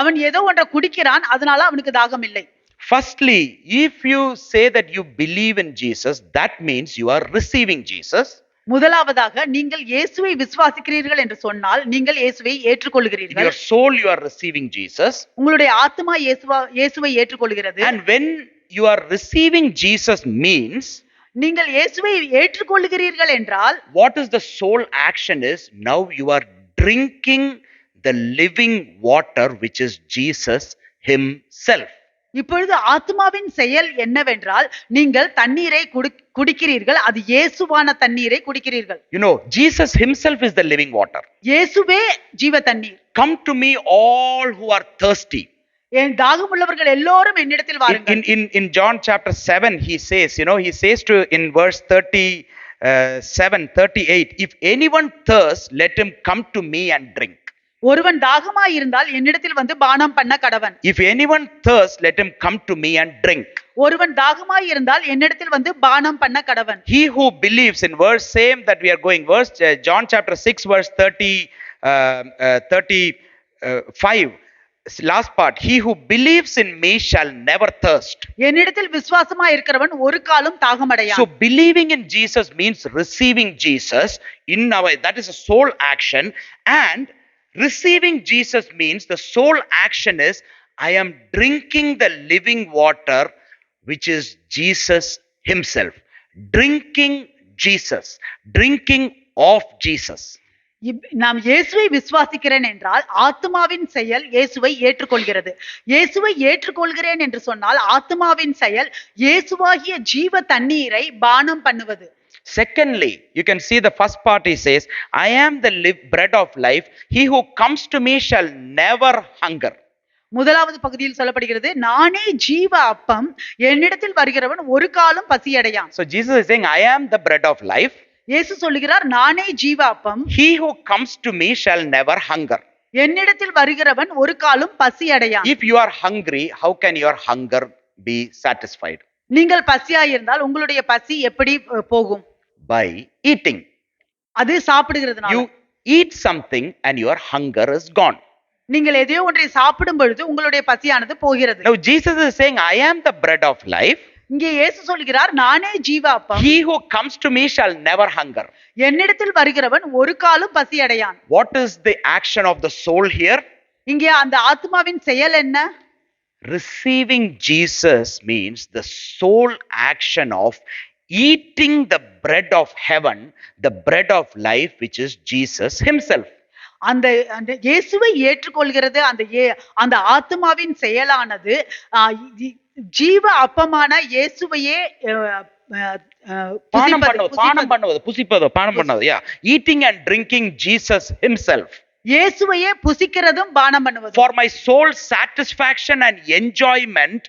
[SPEAKER 2] அவன் ஏதோ ஒன்றை குடிக்கிறான், அதனால அவனுக்கு தாகம் இல்லை.
[SPEAKER 1] Firstly, if you say that you believe in Jesus, that means you are receiving Jesus.
[SPEAKER 2] முதலாவதாக நீங்கள் இயேசுவை விசுவாசிக்கிறீர்கள் என்று சொன்னால் நீங்கள் இயேசுவை ஏற்றுக்கொள்கிறீர்கள்.
[SPEAKER 1] In your soul you are receiving Jesus.
[SPEAKER 2] உங்களுடைய ஆத்மா இயேசுவை ஏற்றுக்கொள்கிறது.
[SPEAKER 1] And when you are receiving Jesus means,
[SPEAKER 2] நீங்கள் இயேசுவை ஏற்றுக்கொள்கிறீர்கள் என்றால்,
[SPEAKER 1] what is the sole action is now you are drinking the living water which is Jesus himself.
[SPEAKER 2] இப்பொழுது ஆத்மாவின் செயல் என்னவென்றால் நீங்கள் தண்ணீரை குடிக்கிறீர்கள், அது இயேசுவான தண்ணீரை குடிக்கிறீர்கள்.
[SPEAKER 1] You know, Jesus himself is the living water.
[SPEAKER 2] இயேசுவே ஜீவ தண்ணீர்.
[SPEAKER 1] Come to me all who are thirsty.
[SPEAKER 2] என் தாகமுள்ளவர்கள் எல்லோரும் என்னிடத்தில் வாருங்கள்.
[SPEAKER 1] In John chapter 7 he says, he says to in verse 37 38, if anyone thirsts, let him come to me and drink.
[SPEAKER 2] ஒருவன் தாகமாய் இருந்தால் என்னிடத்தில் வந்து பானம் பண்ண கடவன்.
[SPEAKER 1] If anyone thirsts, let him come to me and drink.
[SPEAKER 2] ஒருவன் தாகமாய் இருந்தால் என்னிடத்தில் வந்து பானம் பண்ண கடவன்.
[SPEAKER 1] He who believes, in verse same that we are going, verse John chapter 6 verse 35, last part, he who believes in me shall never thirst.
[SPEAKER 2] என்னிடத்தில் விசுவாசமாய் இருக்கிறவன் ஒரு காலும் தாகமடையான்.
[SPEAKER 1] So believing in Jesus means receiving Jesus in our, that is a soul action, and receiving Jesus means the soul action is I am drinking the living water which is Jesus himself. Drinking Jesus, drinking of Jesus.
[SPEAKER 2] நாம் இயேசுவை விசுவாசிக்கிறேன் என்றால் ஆத்மாவின் செயல் இயேசுவை ஏற்றுக்கொள்கிறது. இயேசுவை ஏற்றுக்கொள்கிறேன் என்று சொன்னால் ஆத்மாவின் செயல் இயேசுவாகிய ஜீவ தண்ணீரை பானம் பண்ணுவது.
[SPEAKER 1] Secondly, you can see the first part, he says, I am the bread of life. He who comes to me shall never hunger.
[SPEAKER 2] முதலாவது பகுதியில் சொல்லப்படுகிறது, நானே ஜீவ அப்பம், என்னிடத்தில் வருகிறவன் ஒரு காலம் பசியடையான்.
[SPEAKER 1] So Jesus is saying, I am the bread of life.
[SPEAKER 2] இயேசு சொல்லுகிறார், நானே ஜீவ அப்பம்.
[SPEAKER 1] He who comes to me shall never hunger.
[SPEAKER 2] என்னிடத்தில் வருகிறவன் ஒரு காலம் பசியடையான்.
[SPEAKER 1] If you are hungry, how can your hunger be satisfied?
[SPEAKER 2] நீங்கள் பசியாயிருந்தால் உங்களுடைய பசி எப்படி போகும்?
[SPEAKER 1] By eating.
[SPEAKER 2] அது சாப்பிடுகிறதுனால.
[SPEAKER 1] You eat something and your hunger is gone.
[SPEAKER 2] நீங்கள் எதையோ ஒன்றை சாப்பிடும் பொழுது உங்களுடைய பசியானது போகிறது.
[SPEAKER 1] Now Jesus is saying, I am the bread of life.
[SPEAKER 2] இங்கே இயேசு சொல்கிறார், நானே ஜீவ அப்பம்.
[SPEAKER 1] He who comes to me shall never hunger.
[SPEAKER 2] என்னிடத்தில் வருகிறவன் ஒரு காலம் பசியடையான்.
[SPEAKER 1] What is the action of the soul here?
[SPEAKER 2] இங்கே அந்த ஆத்மாவின் செயல் என்ன?
[SPEAKER 1] Receiving Jesus means the soul action of eating the bread of heaven, the bread of life, which is Jesus himself.
[SPEAKER 2] அந்த இயேசுவை ஏற்றுக்கொள்கிறது. அந்த ஆத்மாவின் செயலானது ஜீவ அப்பமான இயேசுவையே
[SPEAKER 1] பானம் பண்ணுவது. Yeah, eating and drinking Jesus himself.
[SPEAKER 2] இயேசுவையே புசிக்கிறதும் பானம் பண்ணுவது.
[SPEAKER 1] For my soul satisfaction and enjoyment,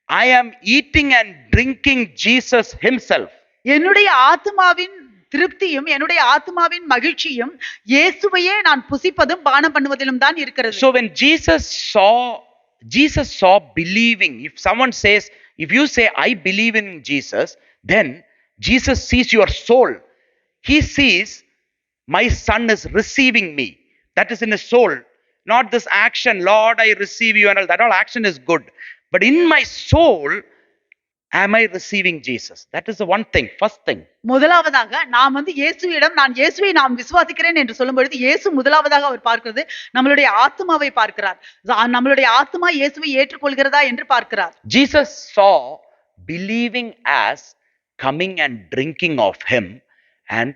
[SPEAKER 1] I am eating and drinking Jesus himself.
[SPEAKER 2] என்னுடைய ஆத்மாவின் திருப்தியும் என்னுடைய ஆத்மாவின் மகிழ்ச்சியும் இயேசுவையே நான் புசிப்பதும் பானம் பண்ணுவதிலும் தான் இருக்கிறது.
[SPEAKER 1] So when Jesus saw believing, if someone says, if you say I believe in Jesus, then Jesus sees your soul. He sees my son is receiving me. That is in his soul, not this action, Lord I receive you and all that. All action is good, but in my soul am I receiving Jesus? That is the one thing, first thing.
[SPEAKER 2] முதலாவதாக நாம் இயேசுவிடம் நான் இயேசுவை நாம் விசுவாசிக்கிறேன் என்று சொல்லும் பொழுது இயேசு முதலாவதாக அவர் பார்க்கிறது நம்மளுடைய ஆத்மாவை பார்க்கிறார். நம்மளுடைய ஆத்மா இயேசுவை ஏற்றுக்கொள்கிறதா என்று பார்க்கிறார்.
[SPEAKER 1] Jesus saw believing as coming and drinking of him and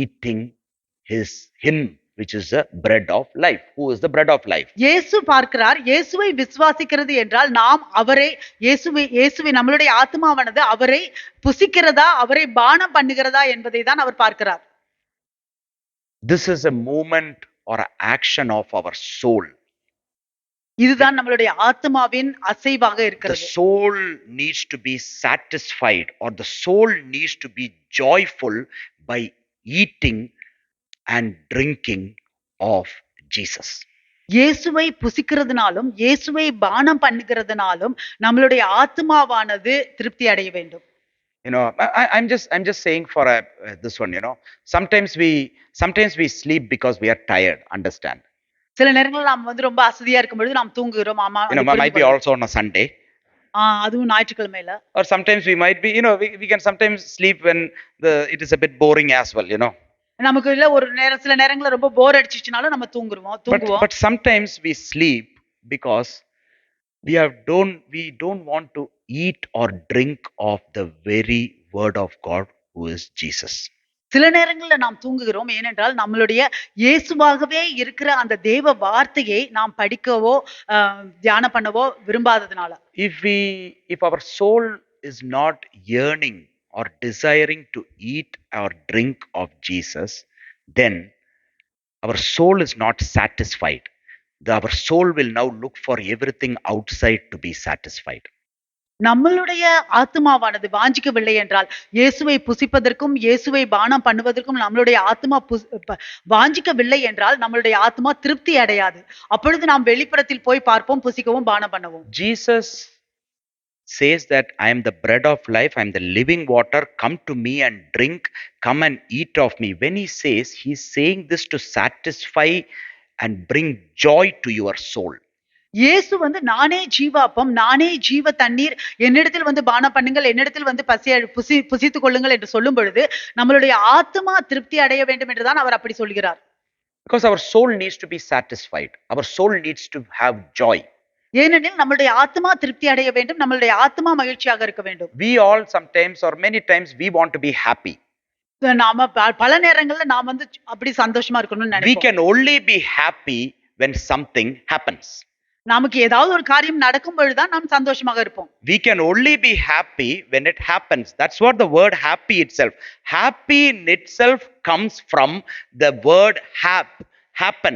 [SPEAKER 1] eating him, which is the bread of life. Who is the bread of life?
[SPEAKER 2] இயேசு பார்க்கிறார். இயேசுவை விசுவாசிக்கிறது என்றால் நாம் அவரை இயேசுவை நம்மளுடைய ஆத்மாவானது அவரை புசிக்கிறதா அவரை பானம் பண்ணுகிறதா என்பதை தான் அவர் பார்க்கிறார்.
[SPEAKER 1] This is a movement or an action of our soul.
[SPEAKER 2] இதுதான் நம்மளுடைய ஆத்மாவின் அசைவாக இருக்கிறது.
[SPEAKER 1] The soul needs to be satisfied or the soul needs to be joyful by eating and drinking of Jesus.
[SPEAKER 2] இயேசுவை புசிக்கிறதுனாலும் இயேசுவை பானம் பண்ணுகிறதுனாலும் நம்மளுடைய ஆத்மாவானது திருப்தி அடைய வேண்டும்.
[SPEAKER 1] You know, I'm just saying for this one, you know, sometimes we sleep because we are tired, understand?
[SPEAKER 2] சில நேரங்களில் நாம் ரொம்ப அசதியா இருக்கும் பொழுது நாம் தூங்குகிறோம். ஆமா,
[SPEAKER 1] you know, might be also on a Sunday.
[SPEAKER 2] அதுவும் ஞாயிற்றுக்கிழமையில.
[SPEAKER 1] Or sometimes we might be, you know, we can sometimes sleep when it is a bit boring as well, you know.
[SPEAKER 2] நமக்கு இல்ல ஒரு சில நேரங்கள்ல ரொம்ப போர் அடிச்சிச்சுனாலும் நம்ம தூங்குவோம்.
[SPEAKER 1] But sometimes we sleep because we don't want to eat or drink of the very word of God who is Jesus.
[SPEAKER 2] சில நேரங்கள்ல நாம் தூங்குகிறோம். ஏனென்றால் நம்மளுடைய இயேசுவாகவே இருக்கிற அந்த தேவ வார்த்தையை நாம் படிக்கவோ தியானம் பண்ணவோ விரும்பாததுனால.
[SPEAKER 1] If our soul is not yearning or desiring to eat or drink of Jesus, then our soul is not satisfied. Our soul will now look for everything outside to be satisfied.
[SPEAKER 2] நம்மளுடைய ஆத்துமாவானது வாஞ்சிக்கவில்லை என்றால், இயேசுவை புசிப்பதற்கும், இயேசுவை பானம் பண்ணுவதற்கும் நம்மளுடைய ஆத்துமா வாஞ்சிக்கவில்லை என்றால், நம்மளுடைய ஆத்துமா திருப்தி அடையாது. அப்பொழுது நாம் வெளிப்புறத்தில் போய் பார்ப்போம், புசிக்கவும், பானம் பண்ணவும்.
[SPEAKER 1] Jesus says that I am the bread of life, I am the living water, come to me and drink, come and eat of me. When he says, he's saying this to satisfy and bring joy to your soul.
[SPEAKER 2] இயேசு வந்து நானே ஜீவாப்பம், நானே ஜீவ தண்ணீர், என்னிடத்தில் வந்து பானம் பண்ணுங்கள், என்னிடத்தில் வந்து புசித்துக் கொள்ளுங்கள் என்று சொல்லும் பொழுது நம்மளுடைய ஆத்துமா திருப்தி அடைய வேண்டும் என்றுதான் அவர் அப்படி சொல்கிறார்.
[SPEAKER 1] Because our soul needs to be satisfied, our soul needs to have joy.
[SPEAKER 2] ஏனெனில் நம்மளுடைய ஆத்துமா திருப்தி அடைய வேண்டும், நம்மளுடைய ஆத்துமா மகிழ்ச்சியாக இருக்க வேண்டும்.
[SPEAKER 1] We all sometimes or many times we want to be happy.
[SPEAKER 2] நாம பல நேரங்கள்ல நாம் வந்து அப்படி சந்தோஷமா இருக்கணும்னு
[SPEAKER 1] We
[SPEAKER 2] நினைப்போம்.
[SPEAKER 1] can only be happy when something happens.
[SPEAKER 2] நமக்கு ஏதாவது ஒரு காரியம் நடக்கும் பொழுதுதான் நாம் சந்தோஷமாக இருப்போம்.
[SPEAKER 1] We can only be happy when it happens. That's what the word happy itself. Happy in itself comes from the word happen.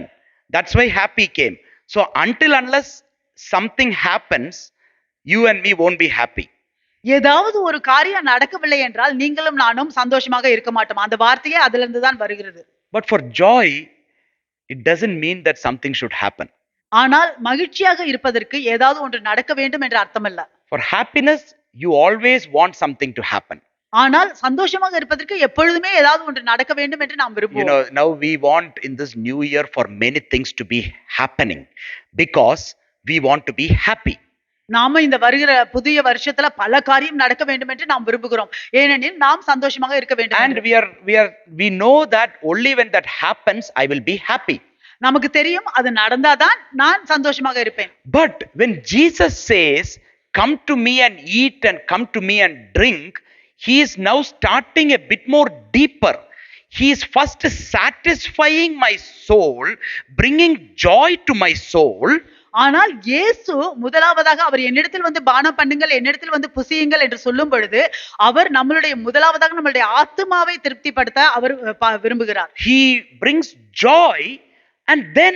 [SPEAKER 1] That's why happy came. So until unless something happens, you and me won't be happy.
[SPEAKER 2] ஏதாவது ஒரு காரியம் நடக்கவில்லை என்றால் நீங்களும் நானும் சந்தோஷமாக இருக்க மாட்டோம். அந்த வார்த்தையே அதுல இருந்து தான் வருகிறது.
[SPEAKER 1] But for joy, it doesn't mean that something should happen.
[SPEAKER 2] ஆனால் மகிழ்ச்சியாக இருப்பதற்கு ஏதாவது ஒன்று நடக்க வேண்டும் என்ற அர்த்தம் அல்ல.
[SPEAKER 1] For happiness, you always want something to happen.
[SPEAKER 2] ஆனால் சந்தோஷமாக இருப்பதற்கு எப்பொழுதுமே ஏதாவது ஒன்று நடக்க வேண்டும் என்று நாம்
[SPEAKER 1] You
[SPEAKER 2] விரும்புவோம்.
[SPEAKER 1] know, now we want in this new year for many things to be happening because we want to be happy.
[SPEAKER 2] நாம இந்த வருகிற புதிய வருஷத்துல பல காரியம் நடக்க வேண்டும் என்று நாம் விரும்புகிறோம். ஏனெனில் நாம் சந்தோஷமாக இருக்க வேண்டும்
[SPEAKER 1] And
[SPEAKER 2] என்று.
[SPEAKER 1] we know that only when that happens, I will be happy.
[SPEAKER 2] நமக்கு தெரியும் அது நடந்தாதான் நான் சந்தோஷமாக இருப்பேன்.
[SPEAKER 1] But when Jesus says, come to me and eat and come to me and drink, he is now starting a bit more deeper. He is first satisfying my soul, bringing joy to my soul.
[SPEAKER 2] ஆனால் இயேசு முதலாவதாக அவர் என்னிடத்தில் வந்து பானம் பண்ணுங்கள், என்னிடத்தில் வந்து புசியுங்கள் என்று சொல்லும் பொழுது அவர் முதலாவதாக நம்மளுடைய ஆத்துமாவை திருப்திப்படுத்த அவர் விரும்புகிறார்.
[SPEAKER 1] He brings joy and then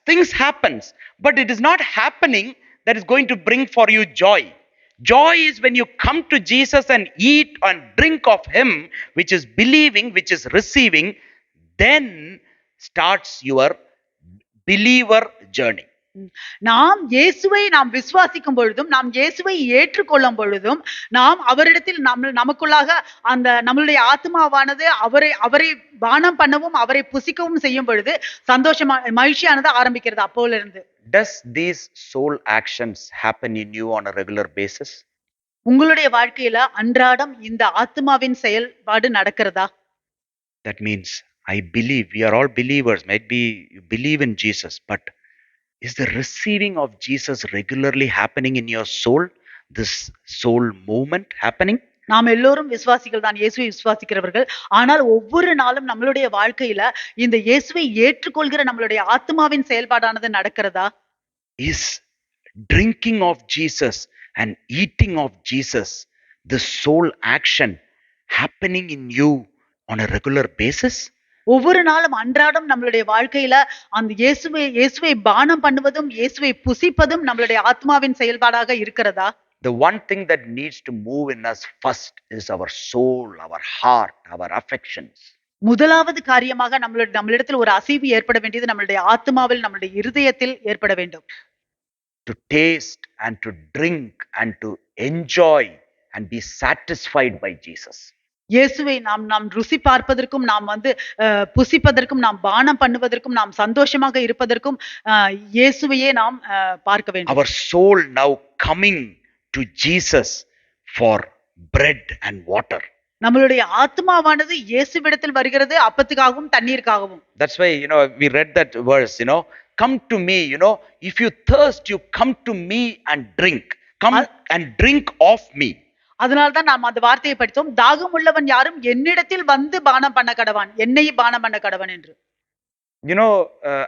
[SPEAKER 1] things happens, but it is not happening that is going to bring for you joy. Joy is when you come to Jesus and eat and drink of him, which is believing, which is receiving, then starts your believer journey.
[SPEAKER 2] நாம் இயேசுவை நாம் விசுவாசிக்கும் பொழுதும், நாம் இயேசுவை ஏற்றுக்கொள்ளும் பொழுதும், நாம் அவரிடத்தில் நமக்குள்ளாக அந்த நம்மளுடைய ஆத்மாவானது அவரை பானம் பண்ணவும் அவரை புசிக்கவும் செய்யும் பொழுது மகிழ்ச்சியானது ஆரம்பிக்கிறது அப்போல இருந்து.
[SPEAKER 1] Does these soul actions happen in you on a regular basis?
[SPEAKER 2] உங்களுடைய வாழ்க்கையில அன்றாடம் இந்த ஆத்மாவின் செயல்பாடு நடக்கிறதா?
[SPEAKER 1] That means I believe, we are all believers, might be you believe in Jesus, but is the receiving of Jesus regularly happening in your soul? This soul movement happening?
[SPEAKER 2] நாம் எல்லோரும் விசுவாசிகள் தான், இயேசுவை விசுவாசிக்கிறவர்கள். ஆனால் ஒவ்வொரு நாளும் நம்மளுடைய வாழ்க்கையில இந்த இயேசுவை ஏற்றுக்கொள்கிற நம்மளுடைய ஆத்மாவின் செயல்பாடானது நடக்கிறதா?
[SPEAKER 1] Is drinking of Jesus and eating of Jesus, the soul action happening in you on a regular basis?
[SPEAKER 2] ஒவ்வொரு நாளும் அன்றாடம் நம்மளுடைய வாழ்க்கையில அந்த இயேசுவை பானம் பண்ணுவதும் இயேசுவை புசிப்பதும் நம்மளுடைய ஆத்மாவின் செயல்பாடாக இருக்கிறதா?
[SPEAKER 1] The one thing that needs to move in us first is our soul, our heart, our affections.
[SPEAKER 2] முதலாவது காரியமாக நம்மளிடத்தில் ஒரு அசைவு ஏற்பட வேண்டியது நம்மளுடைய ஆத்மாவில், நம்மளுடைய இருதயத்தில் ஏற்பட வேண்டும்.
[SPEAKER 1] To taste and to drink and to enjoy and be satisfied by Jesus.
[SPEAKER 2] இயேசுவை நாம் ருசி பார்ப்பதற்கும், நாம் வந்து புசிப்பதற்கும், நாம் பானம் பண்ணுவதற்கும், நாம் சந்தோஷமாக இருப்பதற்கும் இயேசுவையே நாம் பார்க்க வேண்டும்.
[SPEAKER 1] Our soul now coming to Jesus for bread and water.
[SPEAKER 2] நம்மளுடைய ஆத்மாவானது இயேசுவிடத்தில் வருகிறது அப்பத்துக்காகவும் தண்ணீருக்காகவும்.
[SPEAKER 1] That's why we read that verse, come to me, if you thirst, you come to me and drink. Come and drink of me.
[SPEAKER 2] அதனால்தான் நாம் அந்த வார்த்தையை படித்தோம், தாகம் உள்ளவன் யாரும் என்னிடத்தில் வந்து பானம் பண்ண கடவான், என்னை பானம் பண்ண கடவன் என்று.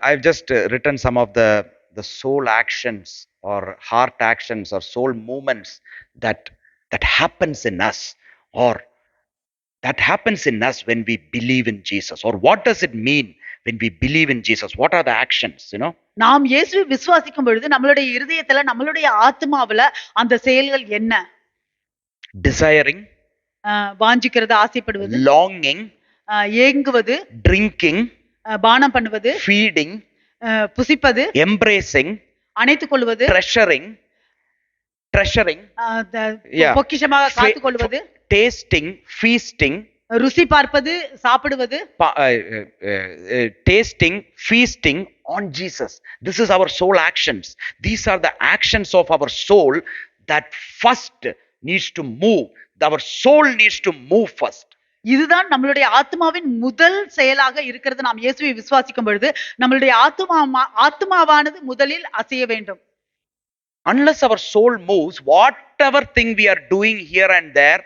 [SPEAKER 1] I've just written some of the soul actions or heart actions or soul movements that happens in us, or that happens in us when we believe in Jesus. Or what does it mean when we believe in Jesus? What are the actions?
[SPEAKER 2] நாம் இயேசுவை விசுவாசிக்கும் பொழுது நம்மளுடைய இருதயத்துல நம்மளுடைய ஆத்மாவுல அந்த செயல்கள் என்ன?
[SPEAKER 1] desiring,
[SPEAKER 2] வாஞ்சிக்கிறது, ஆசைப்படுவது,
[SPEAKER 1] longing,
[SPEAKER 2] ஏங்குவது,
[SPEAKER 1] drinking,
[SPEAKER 2] பானம் பண்ணுவது,
[SPEAKER 1] feeding,
[SPEAKER 2] புசிப்பது,
[SPEAKER 1] embracing,
[SPEAKER 2] அணைத்துக் கொள்வது,
[SPEAKER 1] treasuring, yeah,
[SPEAKER 2] பொக்கிஷமாக காத்துக் கொள்வது,
[SPEAKER 1] tasting, feasting,
[SPEAKER 2] ருசி பார்ப்பது, சாப்பிடுவது,
[SPEAKER 1] tasting, feasting on Jesus. This is our soul actions. These are the actions of our soul that first needs to move. Our soul needs to move first.
[SPEAKER 2] இதுதான் நம்மளுடைய ஆத்மாவின் முதல் செயலாக இருக்கிறது. நாம் இயேசுவை விசுவாசிக்கும் பொழுது நம்மளுடைய ஆத்மாவானது முதலில் அசைய வேண்டும்.
[SPEAKER 1] Unless our soul moves, whatever thing we are doing here and there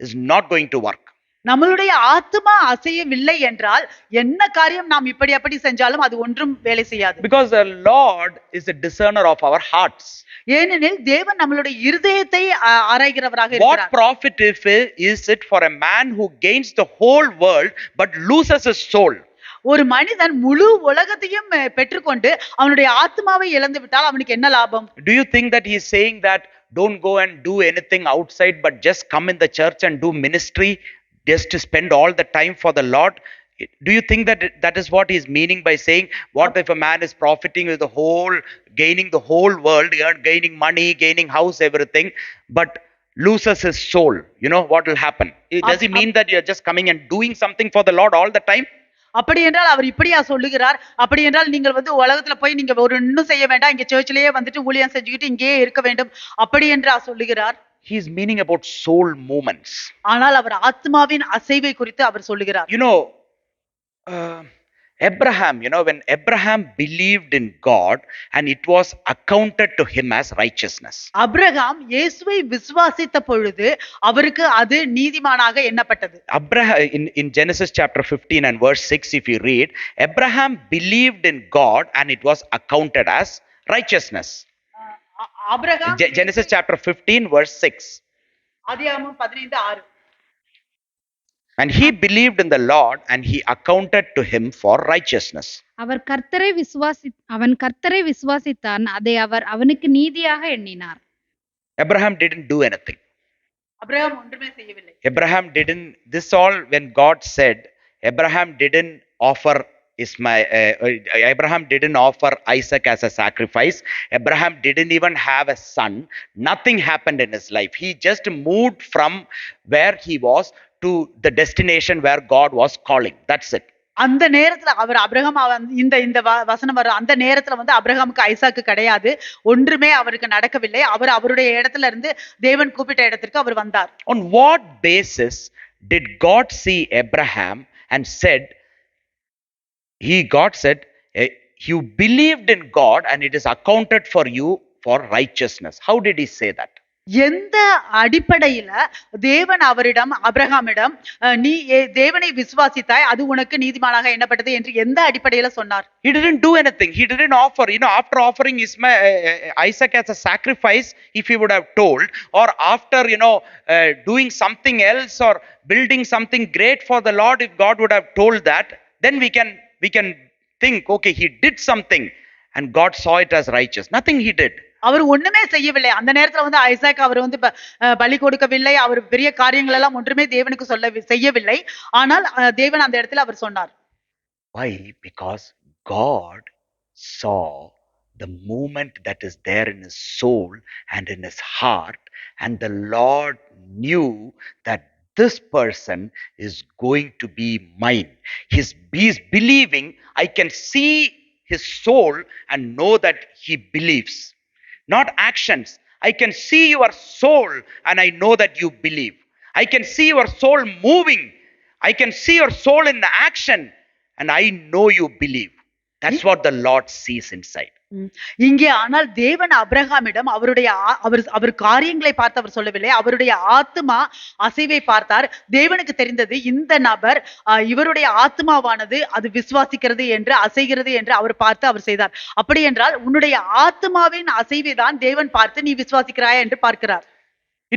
[SPEAKER 1] is not going to work.
[SPEAKER 2] நம்மளுடைய ஆத்மா அசையவில்லை என்றால் என்ன காரியம் நாம் இப்படி அப்படி செஞ்சாலும் அது ஒன்றும் வேலை செய்யாது.
[SPEAKER 1] Because the Lord is a discerner of our hearts.
[SPEAKER 2] ஏனெனில் தேவன் நம்மளுடைய இருதயத்தை ஆராய்கிறவராக இருக்கிறார்.
[SPEAKER 1] What profit is it for a man who gains the whole world but loses his soul?
[SPEAKER 2] ஒரு மனிதன் முழு உலகத்தையும் பெற்றுக்கொண்டு அவனுடைய ஆத்மாவை இழந்து விட்டால் அவனுக்கு என்ன லாபம்?
[SPEAKER 1] Do you think that he is saying that don't go and do anything outside but just come in the church and do ministry, just to spend all the time for the Lord? Do you think that that is what he is meaning by saying, what if a man is profiting with the whole, gaining the whole world, gaining money, gaining house, everything, but loses his soul? You know what will happen? Does he mean that you are just coming and doing something for the Lord all the time?
[SPEAKER 2] அப்படி என்றால் அவர் இப்படியா சொல்லுகிறார்? அப்படி என்றால் நீங்கள் உலகத்துல போய் நீங்க ஒரு இன்னும் செய்ய வேண்டாம், இங்க சர்ச்சிலேயே வந்துட்டு ஊழியம் செஞ்சுக்கிட்டு இங்கேயே இருக்க வேண்டும், அப்படி என்றா சொல்லுகிறார்?
[SPEAKER 1] He is meaning about soul movements.
[SPEAKER 2] ஆனால் அவர் ஆத்மாவின் அசைவை குறித்து அவர் சொல்லுகிறார்.
[SPEAKER 1] You know, Abraham, when Abraham believed in God and it was accounted to him as righteousness.
[SPEAKER 2] Abraham இயேசுவை விசுவாசித்த பொழுது அவருக்கு அது நீதிமானாக எண்ணப்பட்டது.
[SPEAKER 1] Abraham in Genesis chapter 15 and verse 6, if you read, Abraham believed in God and it was accounted as righteousness. Genesis chapter 15 verse 6.
[SPEAKER 2] ஆதியாகமம் 15:6.
[SPEAKER 1] And he believed in the Lord and he accounted to him for righteousness.
[SPEAKER 3] அவன் கர்த்தரை விசுவாசித்தான், அதை அவர் அவனுக்கு நீதியாக எண்ணினார்.
[SPEAKER 1] Abraham didn't do anything.
[SPEAKER 2] Abraham ஒன்றுமே செய்யவில்லை.
[SPEAKER 1] Abraham didn't, this all when God said, Abraham didn't offer Abraham didn't offer Isaac as a sacrifice. Abraham didn't even have a son. Nothing happened in his life. He just moved from where he was to the destination where God was calling. That's it.
[SPEAKER 2] அந்த நேரத்துல அவர் அபிரகாம் இந்த வசனம் வரும் அந்த நேரத்துல அபிரகாமுக்கு ஐசாக்கு கிடையாது, ஒன்றுமே அவருக்கு நடக்கவில்லை. அவர் அவருடைய இடத்துல இருந்து தேவன் கூப்பிட்ட இடத்திற்கு அவர் வந்தார்.
[SPEAKER 1] On what basis did God see Abraham and said, God said, you believed in God and it is accounted for you for righteousness? How did he say that?
[SPEAKER 2] எந்த அடிப்படையில தேவன் அபிரகாமிடம் நீ தேவனை விசுவாசித்தாய், அது உனக்கு நீதிமானாக எண்ணப்பட்டது என்று எந்த அடிப்படையில சொன்னார்?
[SPEAKER 1] He didn't do anything. He didn't offer. After offering Isaac as a sacrifice, if he would have told, or after doing something else or building something great for the Lord, if God would have told that, then we can think, okay, he did something and God saw it as righteous. Nothing he did.
[SPEAKER 2] அவர் ஒண்ணுமே செய்யவில்லை. அந்த நேரத்துல Isaac அவர் பலி கொடுக்கவில்லை, அவர் பெரிய காரியங்கள் எல்லாம் ஒன்றுமே தேவனுக்கு செய்யவில்லை. ஆனால் தேவன் அந்த இடத்துல அவர் சொன்னார்.
[SPEAKER 1] Why? Because God saw the movement that is there in his soul and in his heart, and the Lord knew that this person is going to be mine. He's believing. I can see his soul and know that he believes. Not actions. I can see your soul and I know that you believe. I can see your soul moving. I can see your soul in the action and I know you believe. That's what the Lord sees inside.
[SPEAKER 2] இங்கே ஆனால் தேவன் அபிரகாமிடம் அவர் காரியங்களை பார்த்து அவர் சொல்லவில்லை, அவருடைய ஆத்மா அசைவை பார்த்தார். தேவனுக்கு தெரிந்தது இந்த நபர் இவருடைய ஆத்மாவானது அது விசுவாசிக்கிறது என்று, அசைகிறது என்று அவர் பார்த்து அவர் செய்தார். அப்படி என்றால் உன்னுடைய ஆத்மாவின் அசைவை தான் தேவன் பார்த்து நீ விசுவாசிக்கிறாயா என்று பார்க்கிறார்.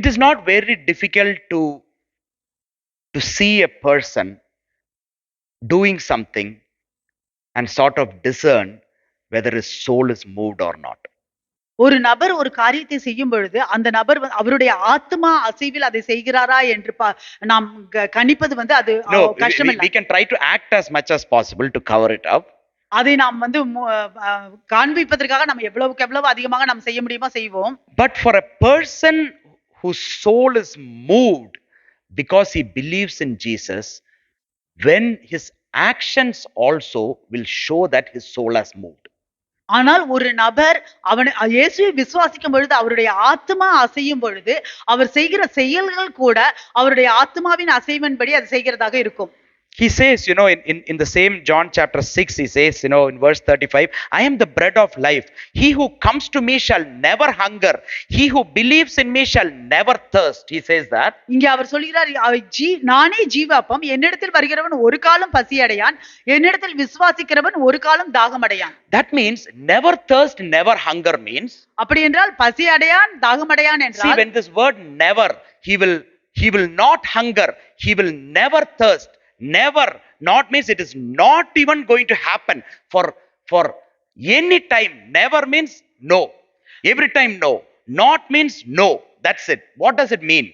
[SPEAKER 1] It is not very difficult to see a person doing something and sort of discern whether his soul is moved or not.
[SPEAKER 2] ஒரு நபர் ஒரு காரியத்தை செய்யும் பொழுது அந்த நபர் அவருடைய ஆத்மா அசைவில் அதை செய்கிறாரா என்று நாம் கணிப்பது அது
[SPEAKER 1] No,
[SPEAKER 2] கஷ்டம்
[SPEAKER 1] we can try to act as much as possible to cover it up.
[SPEAKER 2] அதை நாம் காண்பிப்பதற்காக நம்ம எவ்வளவுக்கு எவ்வளவு அதிகமாக நாம் செய்ய முடியுமோ செய்வோம்.
[SPEAKER 1] But for a person whose soul is moved because he believes in Jesus, when his actions also will show that his soul has moved.
[SPEAKER 2] ஆனால் ஒரு நபர் இயேசுவை விசுவாசிக்கும் பொழுது அவருடைய ஆத்மா அசையும் பொழுது அவர் செய்கிற செயல்கள் கூட அவருடைய ஆத்மாவின் அசைவின்படி அது செய்கிறதாக இருக்கும்.
[SPEAKER 1] He says, in the same John chapter 6, he says, in verse 35, I am the bread of life. He who comes to me shall never hunger. He who believes in me shall never thirst. He says that.
[SPEAKER 2] இங்கே அவர் சொல்கிறார், நானே ஜீவாப்பம், என்னிடத்தில் வருகிறவன் ஒரு காலம் பசி அடையான், என்னிடத்தில் விசுவாசிக்கிறவன் ஒரு காலம் தாகம் அடையான்.
[SPEAKER 1] That means never thirst, never hunger means.
[SPEAKER 2] அப்படி என்றால் பசி அடையான், தாகம் அடையான் என்றால்.
[SPEAKER 1] See, when this word never, he will not hunger, he will never thirst. Never, not means it is not even going to happen for any time. Never means no. Every time no. Not means no. That's it. What does it mean?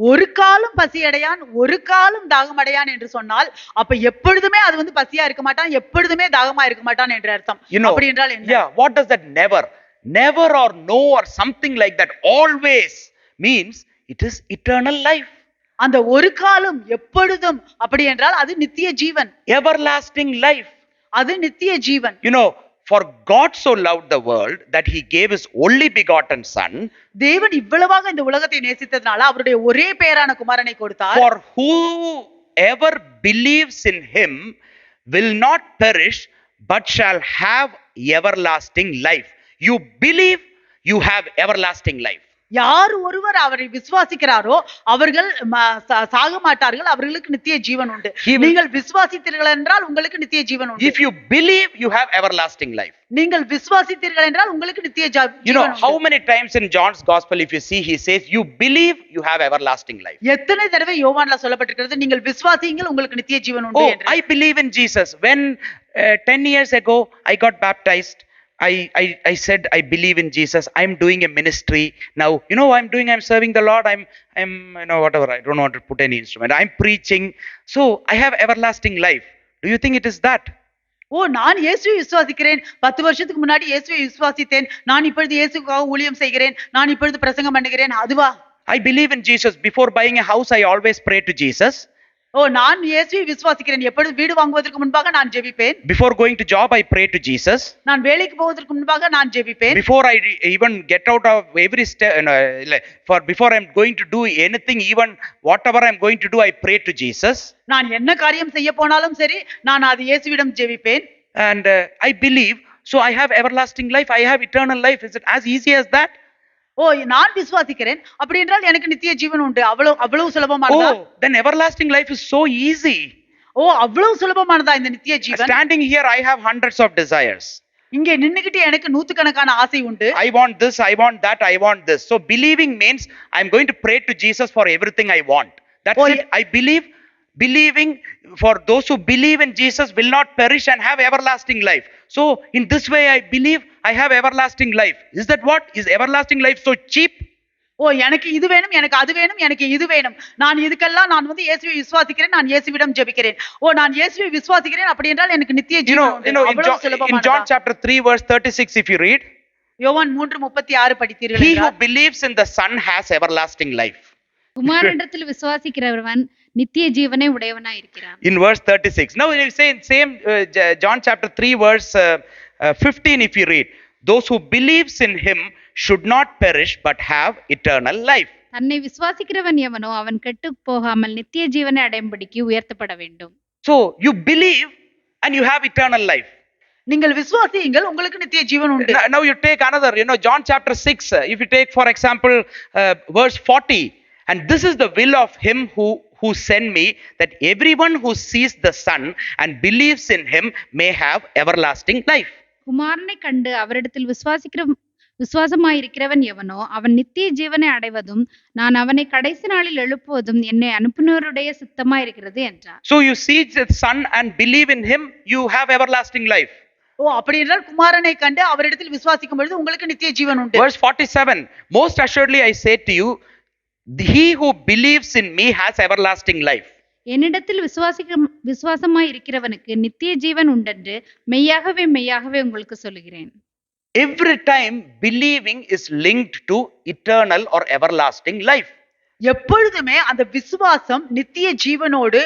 [SPEAKER 2] ஒரு காலம் பசி அடையான், ஒரு காலம் தாகம் அடையான் என்று சொன்னால் அப்ப எப்பொழுதுமே அது பசியா இருக்க மாட்டான், எப்பொழுதுமே தாகமா இருக்க மாட்டான் என்ற அர்த்தம். அப்படி என்றால் என்ன?
[SPEAKER 1] Yeah, what does that never? Never or no or something like that. Always means it is eternal life.
[SPEAKER 2] அந்த ஒரு காலம் எப்பொழுதும் அப்படி என்றால் அது நித்திய ஜீவன்.
[SPEAKER 1] Everlasting life.
[SPEAKER 2] அது நித்திய ஜீவன்.
[SPEAKER 1] For God so loved the world that he gave his only begotten son.
[SPEAKER 2] தேவன் இவ்வளவாக இந்த உலகத்தை நேசித்ததனால அவருடைய ஒரே பேரான குமாரனை கொடுத்தார்.
[SPEAKER 1] For whoever believes in him will not perish but shall have everlasting life. You believe, you have everlasting life.
[SPEAKER 2] யார் ஒருவர் அவரை விசுவாசிக்கிறாரோ அவர்கள் சாக மாட்டார்கள், அவர்களுக்கு நித்திய ஜீவன் உண்டு. நீங்கள் விசுவாசித்தீர்கள் என்றால் உங்களுக்கு நித்திய ஜீவன் உண்டு.
[SPEAKER 1] If you believe, you have everlasting life.
[SPEAKER 2] நீங்கள் விசுவாசித்தீர்கள் என்றால் உங்களுக்கு நித்திய ஜீவன் உண்டு.
[SPEAKER 1] How many times in John's gospel if you see, he says you believe, you have everlasting life.
[SPEAKER 2] எத்தனை தடவை யோவான்ல சொல்லப்பட்டிருக்கிறது நீங்கள் விசுவாசியுங்கள் உங்களுக்கு நித்திய ஜீவன் உண்டு என்று.
[SPEAKER 1] I believe in Jesus. When 10 years ago I got baptized, I said I believe in Jesus. I'm doing a ministry now. I'm serving the Lord. I'm whatever. I don't want to put any instrument. I'm preaching. So I have everlasting life. Do you think it is that?
[SPEAKER 2] நான் இயேசுவை விசுவாசிக்கிறேன், 10 வருஷத்துக்கு முன்னாடி இயேசுவை விசுவாசித்தேன், நான் இப்பொழுது இயேசுவுக்காக ஊழியம் செய்கிறேன், நான் இப்பொழுது பிரசங்கம் பண்ணுகிறேன், அதுவா?
[SPEAKER 1] I believe in Jesus. Before buying a house, I always pray to Jesus.
[SPEAKER 2] நான் இயேசுவை விசுவாசிக்கிறேன், எப்பொழுது வீடு வாங்குவதற்கு முன்பாக நான் ஜெபிப்பேன்.
[SPEAKER 1] Before going to job, I pray to Jesus.
[SPEAKER 2] நான் வேலைக்கு போவதற்கு முன்பாக நான் ஜெபிப்பேன்.
[SPEAKER 1] Before I even get out of every step, before I'm going to do anything, even whatever I'm going to do, I pray to Jesus.
[SPEAKER 2] நான் என்ன காரியம் செய்ய போனாலும் சரி நான் அது இயேசுவிடம் ஜெபிப்பேன்.
[SPEAKER 1] And I believe, so I have everlasting life. I have eternal life. Is it as easy as that?
[SPEAKER 2] நான் விசுவாசிக்கிறேன், அப்படி என்றால் எனக்கு நித்திய ஜீவன் உண்டு. அவ்வளவு சுலபமானதா?
[SPEAKER 1] Then everlasting life is so easy.
[SPEAKER 2] அவ்வளவு சுலபமானதா இந்த நித்திய ஜீவன்?
[SPEAKER 1] Standing here, I have hundreds of desires.
[SPEAKER 2] இங்கே நின்னுகிட்டு எனக்கு நூற்றுக்கணக்கான ஆசை உண்டு.
[SPEAKER 1] I want this, I want that, I want this. So believing means I'm going to pray to Jesus for everything I want. That's it. I believe. Believing, for those who believe in Jesus will not perish and have everlasting life. So in this way I believe I have everlasting life. Is that what? Is everlasting life so cheap?
[SPEAKER 2] எனக்கு இது வேணும், எனக்கு அது வேணும், எனக்கு இது வேணும், நான் இதுக்கெல்லாம் நான் இயேசுவை விசுவாசிக்கிறேன், நான் இயேசுவிடம் ஜெபிக்கிறேன். நான் இயேசுவை விசுவாசிக்கிறேன் அப்படி என்றால் எனக்கு நித்திய ஜீவன் உண்டு. அவ்வளவு சுலபமானதா?
[SPEAKER 1] In John chapter 3 verse 36 if you read,
[SPEAKER 2] யோவான் 3:36 படித்தீர்கள்
[SPEAKER 1] என்றால்,
[SPEAKER 2] he
[SPEAKER 1] who believes in the son has everlasting life.
[SPEAKER 3] குமாரனிடத்தில் விசுவாசிக்கிறவன் நித்திய ஜீவனை உடையவனாய் இருக்கிறான்.
[SPEAKER 1] In verse 36. Now you say in same John chapter 3 verse 15 if you read, those who believes in him should not perish but have eternal life.
[SPEAKER 3] தன்னை விசுவாசிக்கிறவன் எவனோ அவன் கெட்டு போகாமல் நித்திய ஜீவனை அடையும்படிக்கு உயர்த்தப்பட வேண்டும்.
[SPEAKER 1] So you believe and you have eternal life.
[SPEAKER 2] நீங்கள் விசுவாசியுங்கள் உங்களுக்கு நித்திய ஜீவன் உண்டு.
[SPEAKER 1] Now you take another, John chapter 6 if you take for example verse 40, and this is the will of him who sent me, that everyone who sees the son and believes in him may have everlasting life.
[SPEAKER 3] குமாரனை கண்டு அவரிடத்தில் விசுவாசமாயிருக்கிறவன் எவனோ அவன் நித்திய ஜீவனை அடைவதும் நான் அவனை கடைசி நாளில் எழுப்புவதும் என்னை அனுப்புனவருடைய சித்தமாயிருக்கிறது என்றார்.
[SPEAKER 1] So you see the son and believe in him, you have everlasting life.
[SPEAKER 2] ஓ அப்படி என்றால் குமாரனை கண்டு அவரிடத்தில் விசுவாசிக்கும் பொழுது உங்களுக்கு நித்திய ஜீவன் உண்டு.
[SPEAKER 1] Verse 47, most assuredly I say to you, he who believes in me has everlasting life.
[SPEAKER 3] என்னிடத்தில் விசுவாசமாய் இருக்கிறவனுக்கு நித்திய ஜீவன் உண்டென்று மெய்யாகவே மெய்யாகவே உங்களுக்கு சொல்லுகிறேன்.
[SPEAKER 1] Every time believing is linked to eternal or everlasting life.
[SPEAKER 2] எப்பொழுதுமே அந்த விசுவாசம் நித்திய ஜீவனோடு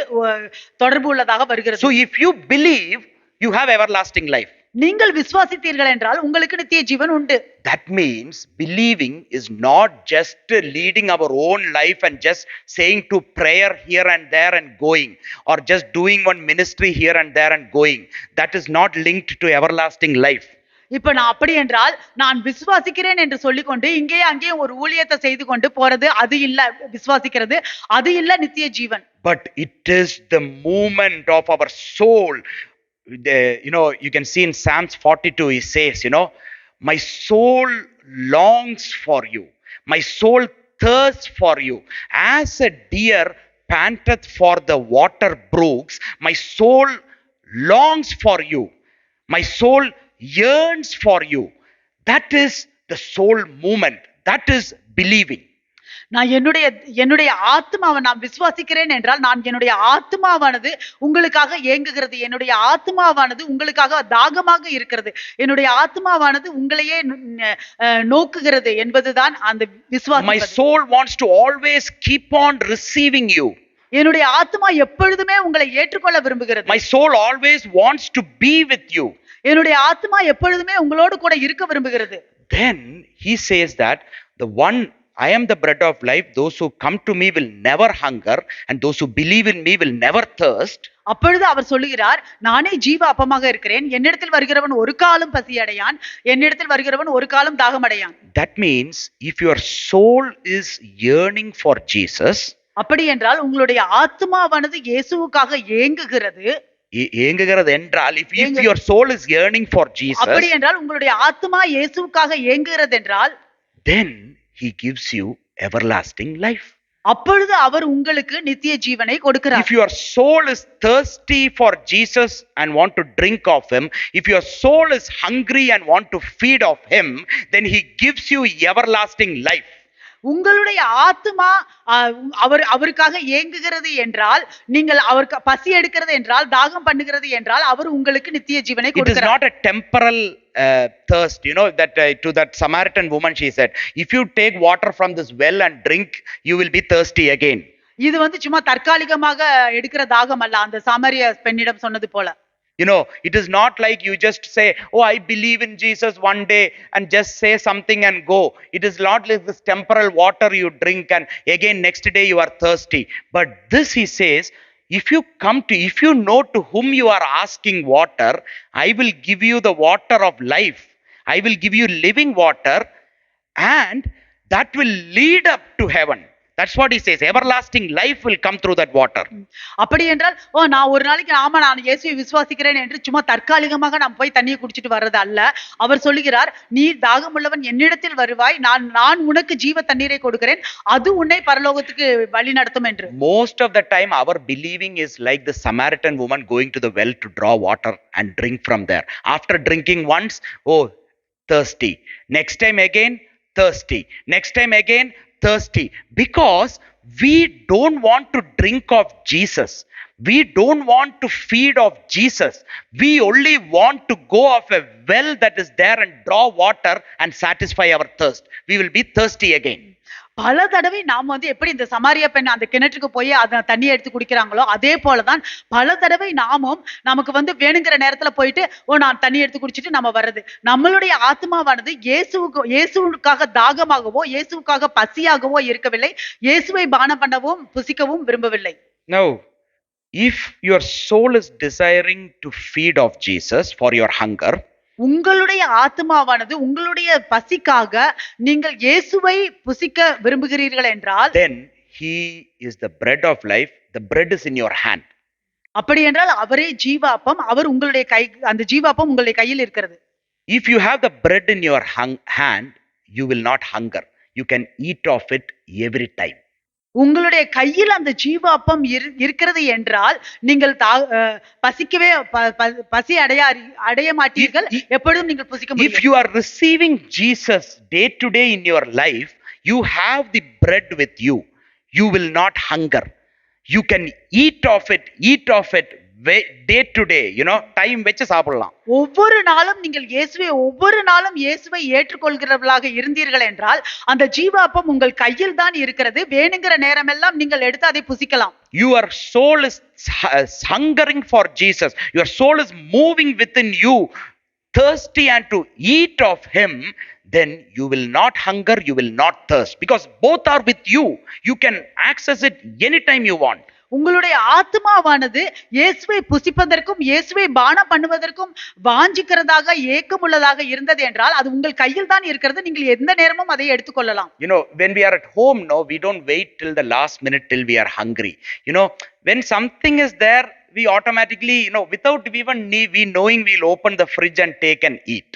[SPEAKER 2] தொடர்பு உள்ளதாக வருகிறது.
[SPEAKER 1] So if you believe, you have everlasting life.
[SPEAKER 2] நீங்கள் விசுவாசித்தீர்கள் என்றால் உங்களுக்கு நித்திய ஜீவன் உண்டு.
[SPEAKER 1] That means believing is not just leading our own life and just saying to prayer here and there and going, or just doing one ministry here and there and going. That is not linked to everlasting life.
[SPEAKER 2] இப்ப நான் அப்படி என்றால் நான் விசுவாசிக்கிறேன் என்று சொல்லிக்கொண்டு இங்கேயே அங்கேயும் ஒரு ஊழியத்தை செய்து கொண்டு போறது அது இல்ல விசுவாசிக்கிறது, அது இல்ல நித்திய ஜீவன்.
[SPEAKER 1] But it is the movement of our soul. You can see in Psalms 42 he says, my soul longs for you, my soul thirsts for you, as a deer panteth for the water brooks, my soul longs for you, my soul yearns for you. That is the soul movement, that is believing.
[SPEAKER 2] நான் என்னுடைய ஆத்மாவை நான் விசுவாசிக்கிறேன் என்றால் நான் என்னுடைய ஆத்மாவானது உங்களுக்காக ஏங்குகிறது, என்னுடைய ஆத்மாவானது உங்களுக்காக தாகமாக இருக்கிறது, என்னுடைய ஆத்மாவானது உங்களையே நோக்குகிறது என்பதுதான் அந்த விசுவாசம்.
[SPEAKER 1] My soul wants to always keep on receiving you.
[SPEAKER 2] என்னுடைய ஆத்மா எப்பொழுதுமே உங்களை ஏற்றுக்கொள்ள விரும்புகிறது.
[SPEAKER 1] My soul always wants to be with you.
[SPEAKER 2] என்னுடைய ஆத்மா எப்பொழுதுமே உங்களோடு கூட இருக்க விரும்புகிறது.
[SPEAKER 1] Then he says that the one I am the bread of life, those who come to me will never hunger and those who believe in me will never thirst.
[SPEAKER 2] அப்பொழுது அவர் சொல்லுகிறார், நானே ஜீவ அப்பமாக இருக்கிறேன், என்னிடத்தில் வருகிறவன் ஒரு காலம் பசி அடையான், என்னிடத்தில் வருகிறவன் ஒரு காலம் தாகம் அடையான்.
[SPEAKER 1] That means if your soul is yearning for Jesus,
[SPEAKER 2] அப்படி என்றால் உங்களுடைய ஆத்மாவானது இயேசுவுக்காக ஏங்குகிறது
[SPEAKER 1] என்றால், if your soul is yearning for Jesus,
[SPEAKER 2] அப்படி என்றால் உங்களுடைய ஆத்மா இயேசுவுக்காக ஏங்குகிறது என்றால்,
[SPEAKER 1] then he gives you everlasting life.
[SPEAKER 2] அப்பொழுது அவர் உங்களுக்கு நித்திய ஜீவனை கொடுக்கிறார்.
[SPEAKER 1] If your soul is thirsty for Jesus and want to drink of him, if your soul is hungry and want to feed of him, then he gives you everlasting life.
[SPEAKER 2] உங்களுடைய ஆத்மா அவருக்காக ஏங்குகிறது என்றால், நீங்கள் அவருக்கு பசி எடுக்கிறது என்றால், தாகம் பண்ணுகிறது என்றால், அவர் உங்களுக்கு நித்திய ஜீவனை கொடுக்கிறார்.
[SPEAKER 1] It is not a temporal thirst, that to that Samaritan woman she said, if you take water from this well and drink, you will be thirsty again.
[SPEAKER 2] இது சும்மா தற்காலிகமாக எடுக்கிற தாகம் அல்ல, அந்த சாமரிய பெண்ணிடம் சொன்னது போல.
[SPEAKER 1] It is not like you just say, oh, I believe in Jesus one day and just say something and go. It is not like this temporal water you drink and again next day you are thirsty. But this he says, if you know to whom you are asking water, I will give you the water of life. I will give you living water and that will lead up to heaven. That's what he says. Everlasting life will come through that water.
[SPEAKER 2] அப்படி என்றால் நான் ஒரு நாளைக்கு நான் இயேசுவை விசுவாசிக்கிறேன் என்று சும்மா தற்காலிகமாக நான் போய் தண்ணியை குடிச்சிட்டு வர்றது அல்ல. அவர் சொல்லுகிறார், நீ தாகமுள்ளவன் என்னிடத்தில் வருவாய், நான் உனக்கு ஜீவ தண்ணீரை கொடுக்கிறேன், அது உன்னை பரலோகத்துக்கு வழி நடத்தும் என்று.
[SPEAKER 1] Most of the time our believing is like the Samaritan woman going to the well to draw water and drink from there. After drinking once, thirsty. Next time again, thirsty. Next time again, thirsty, because we don't want to drink of Jesus. We don't want to feed of Jesus. We only want to go of a well that is there and draw water and satisfy our thirst. We will be thirsty again.
[SPEAKER 2] பல தடவை நாம் எப்படி இந்த சமாரிய பெண் அந்த கிணற்றுக்கு போய் அந்த தண்ணி எடுத்து குடிக்கிறாங்களோ அதே போலதான் பல தடவை நாமும் நமக்கு வேணுங்கிற நேரத்துல போயிட்டு நான் தண்ணி எடுத்து குடிச்சிட்டு நம்ம வர்றது. நம்மளுடைய ஆத்மாவானது இயேசுவுக்காக தாகமாகவோ இயேசுவுக்காக பசியாகவோ இருக்கவில்லை, இயேசுவை பானம் பண்ணவும் புசிக்கவும் விரும்பவில்லை.
[SPEAKER 1] Now, if your soul is desiring to feed of Jesus for your hunger,
[SPEAKER 2] உங்களுடைய ஆத்மாவானது உங்களுடைய பசிக்காக நீங்கள் இயேசுவை புசிக்க விரும்புகிறீர்கள் என்றால்,
[SPEAKER 1] then he is the bread of life. The bread is in your hand.
[SPEAKER 2] அப்படி என்றால் அவரே ஜீவாப்பம், அவர் உங்களுடைய அந்த ஜீவாப்பம் உங்களுடைய கையில் இருக்கிறது.
[SPEAKER 1] If you have the bread in your hand, you will not hunger. You can eat of it every time.
[SPEAKER 2] உங்களுடைய கையில் அந்த ஜீவ அப்பம் இருக்கிறது என்றால் நீங்கள் பசிக்கவே பசி அடைய மாட்டீர்கள். எப்பொழுதும் நீங்கள் புசிக்க
[SPEAKER 1] If
[SPEAKER 2] முடியும்.
[SPEAKER 1] you are receiving Jesus day to day in your life, you have the bread with you. You will not hunger. You can eat of it day to day, time வச்சு சாப்பிடலாம்.
[SPEAKER 2] ஒவ்வொரு நாளும் நீங்கள் இயேசுவை ஏற்றுக்கொள்கிறவர்களாக இருந்தீர்கள் என்றால் அந்த ஜீவ அப்பம் உங்கள் கையில் தான் இருக்கிறது. வேணுங்கிற நேரமெல்லாம் நீங்கள் எடுத்து அதை புசிக்கலாம்.
[SPEAKER 1] Your soul is hungering for Jesus. Your soul is moving within you, thirsty and to eat of him. Then you will not hunger, you will not thirst, because both are with you. You can access it anytime you want.
[SPEAKER 2] உங்களுடைய ஆத்மாவானது இயேசுவை புசிப்பதற்கும் இயேசுவை பானம் பண்ணுவதற்கும் வாஞ்சிக்கிறதாக ஏக்கமுள்ளதாக இருந்தது என்றால் அது உங்கள் கையில் தான் இருக்கிறது. நீங்கள் எந்த நேரமும் அதை எடுத்துக்கொள்ளலாம்.
[SPEAKER 1] When we are at home, no, we don't wait till the last minute till we are hungry. When something is there, we automatically, without even we knowing, we'll open the fridge and take and eat.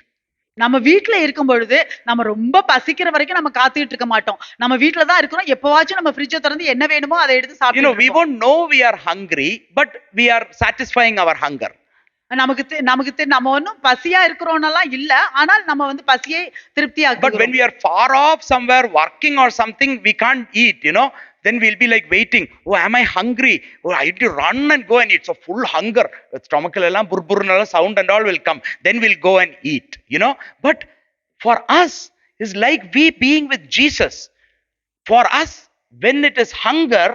[SPEAKER 2] நம்ம வீட்டுல இருக்கும் பொழுது நம்ம ரொம்ப பசிக்கிற வரைக்கும் நம்ம காத்துக்கிட்டு இருக்க மாட்டோம். நம்ம வீட்டுல தான் இருக்கிறோம். எப்பவாச்சும் நம்ம ஃப்ரிட்ஜை திறந்து என்ன வேணுமோ அதை எடுத்து சாப்பிடுவோம்.
[SPEAKER 1] We won't know we are hungry, but we are satisfying our hunger.
[SPEAKER 2] நமக்கு நம்ம ஒன்னும் பசியா இருக்கிறோம்னெல்லாம் இல்ல, ஆனால் நம்ம பசியை திருப்தியாக்குறோம்.
[SPEAKER 1] But when we are far off somewhere working or something, we can't eat, then we'll be like waiting. Oh, am I hungry? Oh, I need to run and go and eat. So full hunger, stomach எல்லாம் burburnala sound and all will come. Then we'll go and eat, But for us is like we being with Jesus. For us, when it is hunger,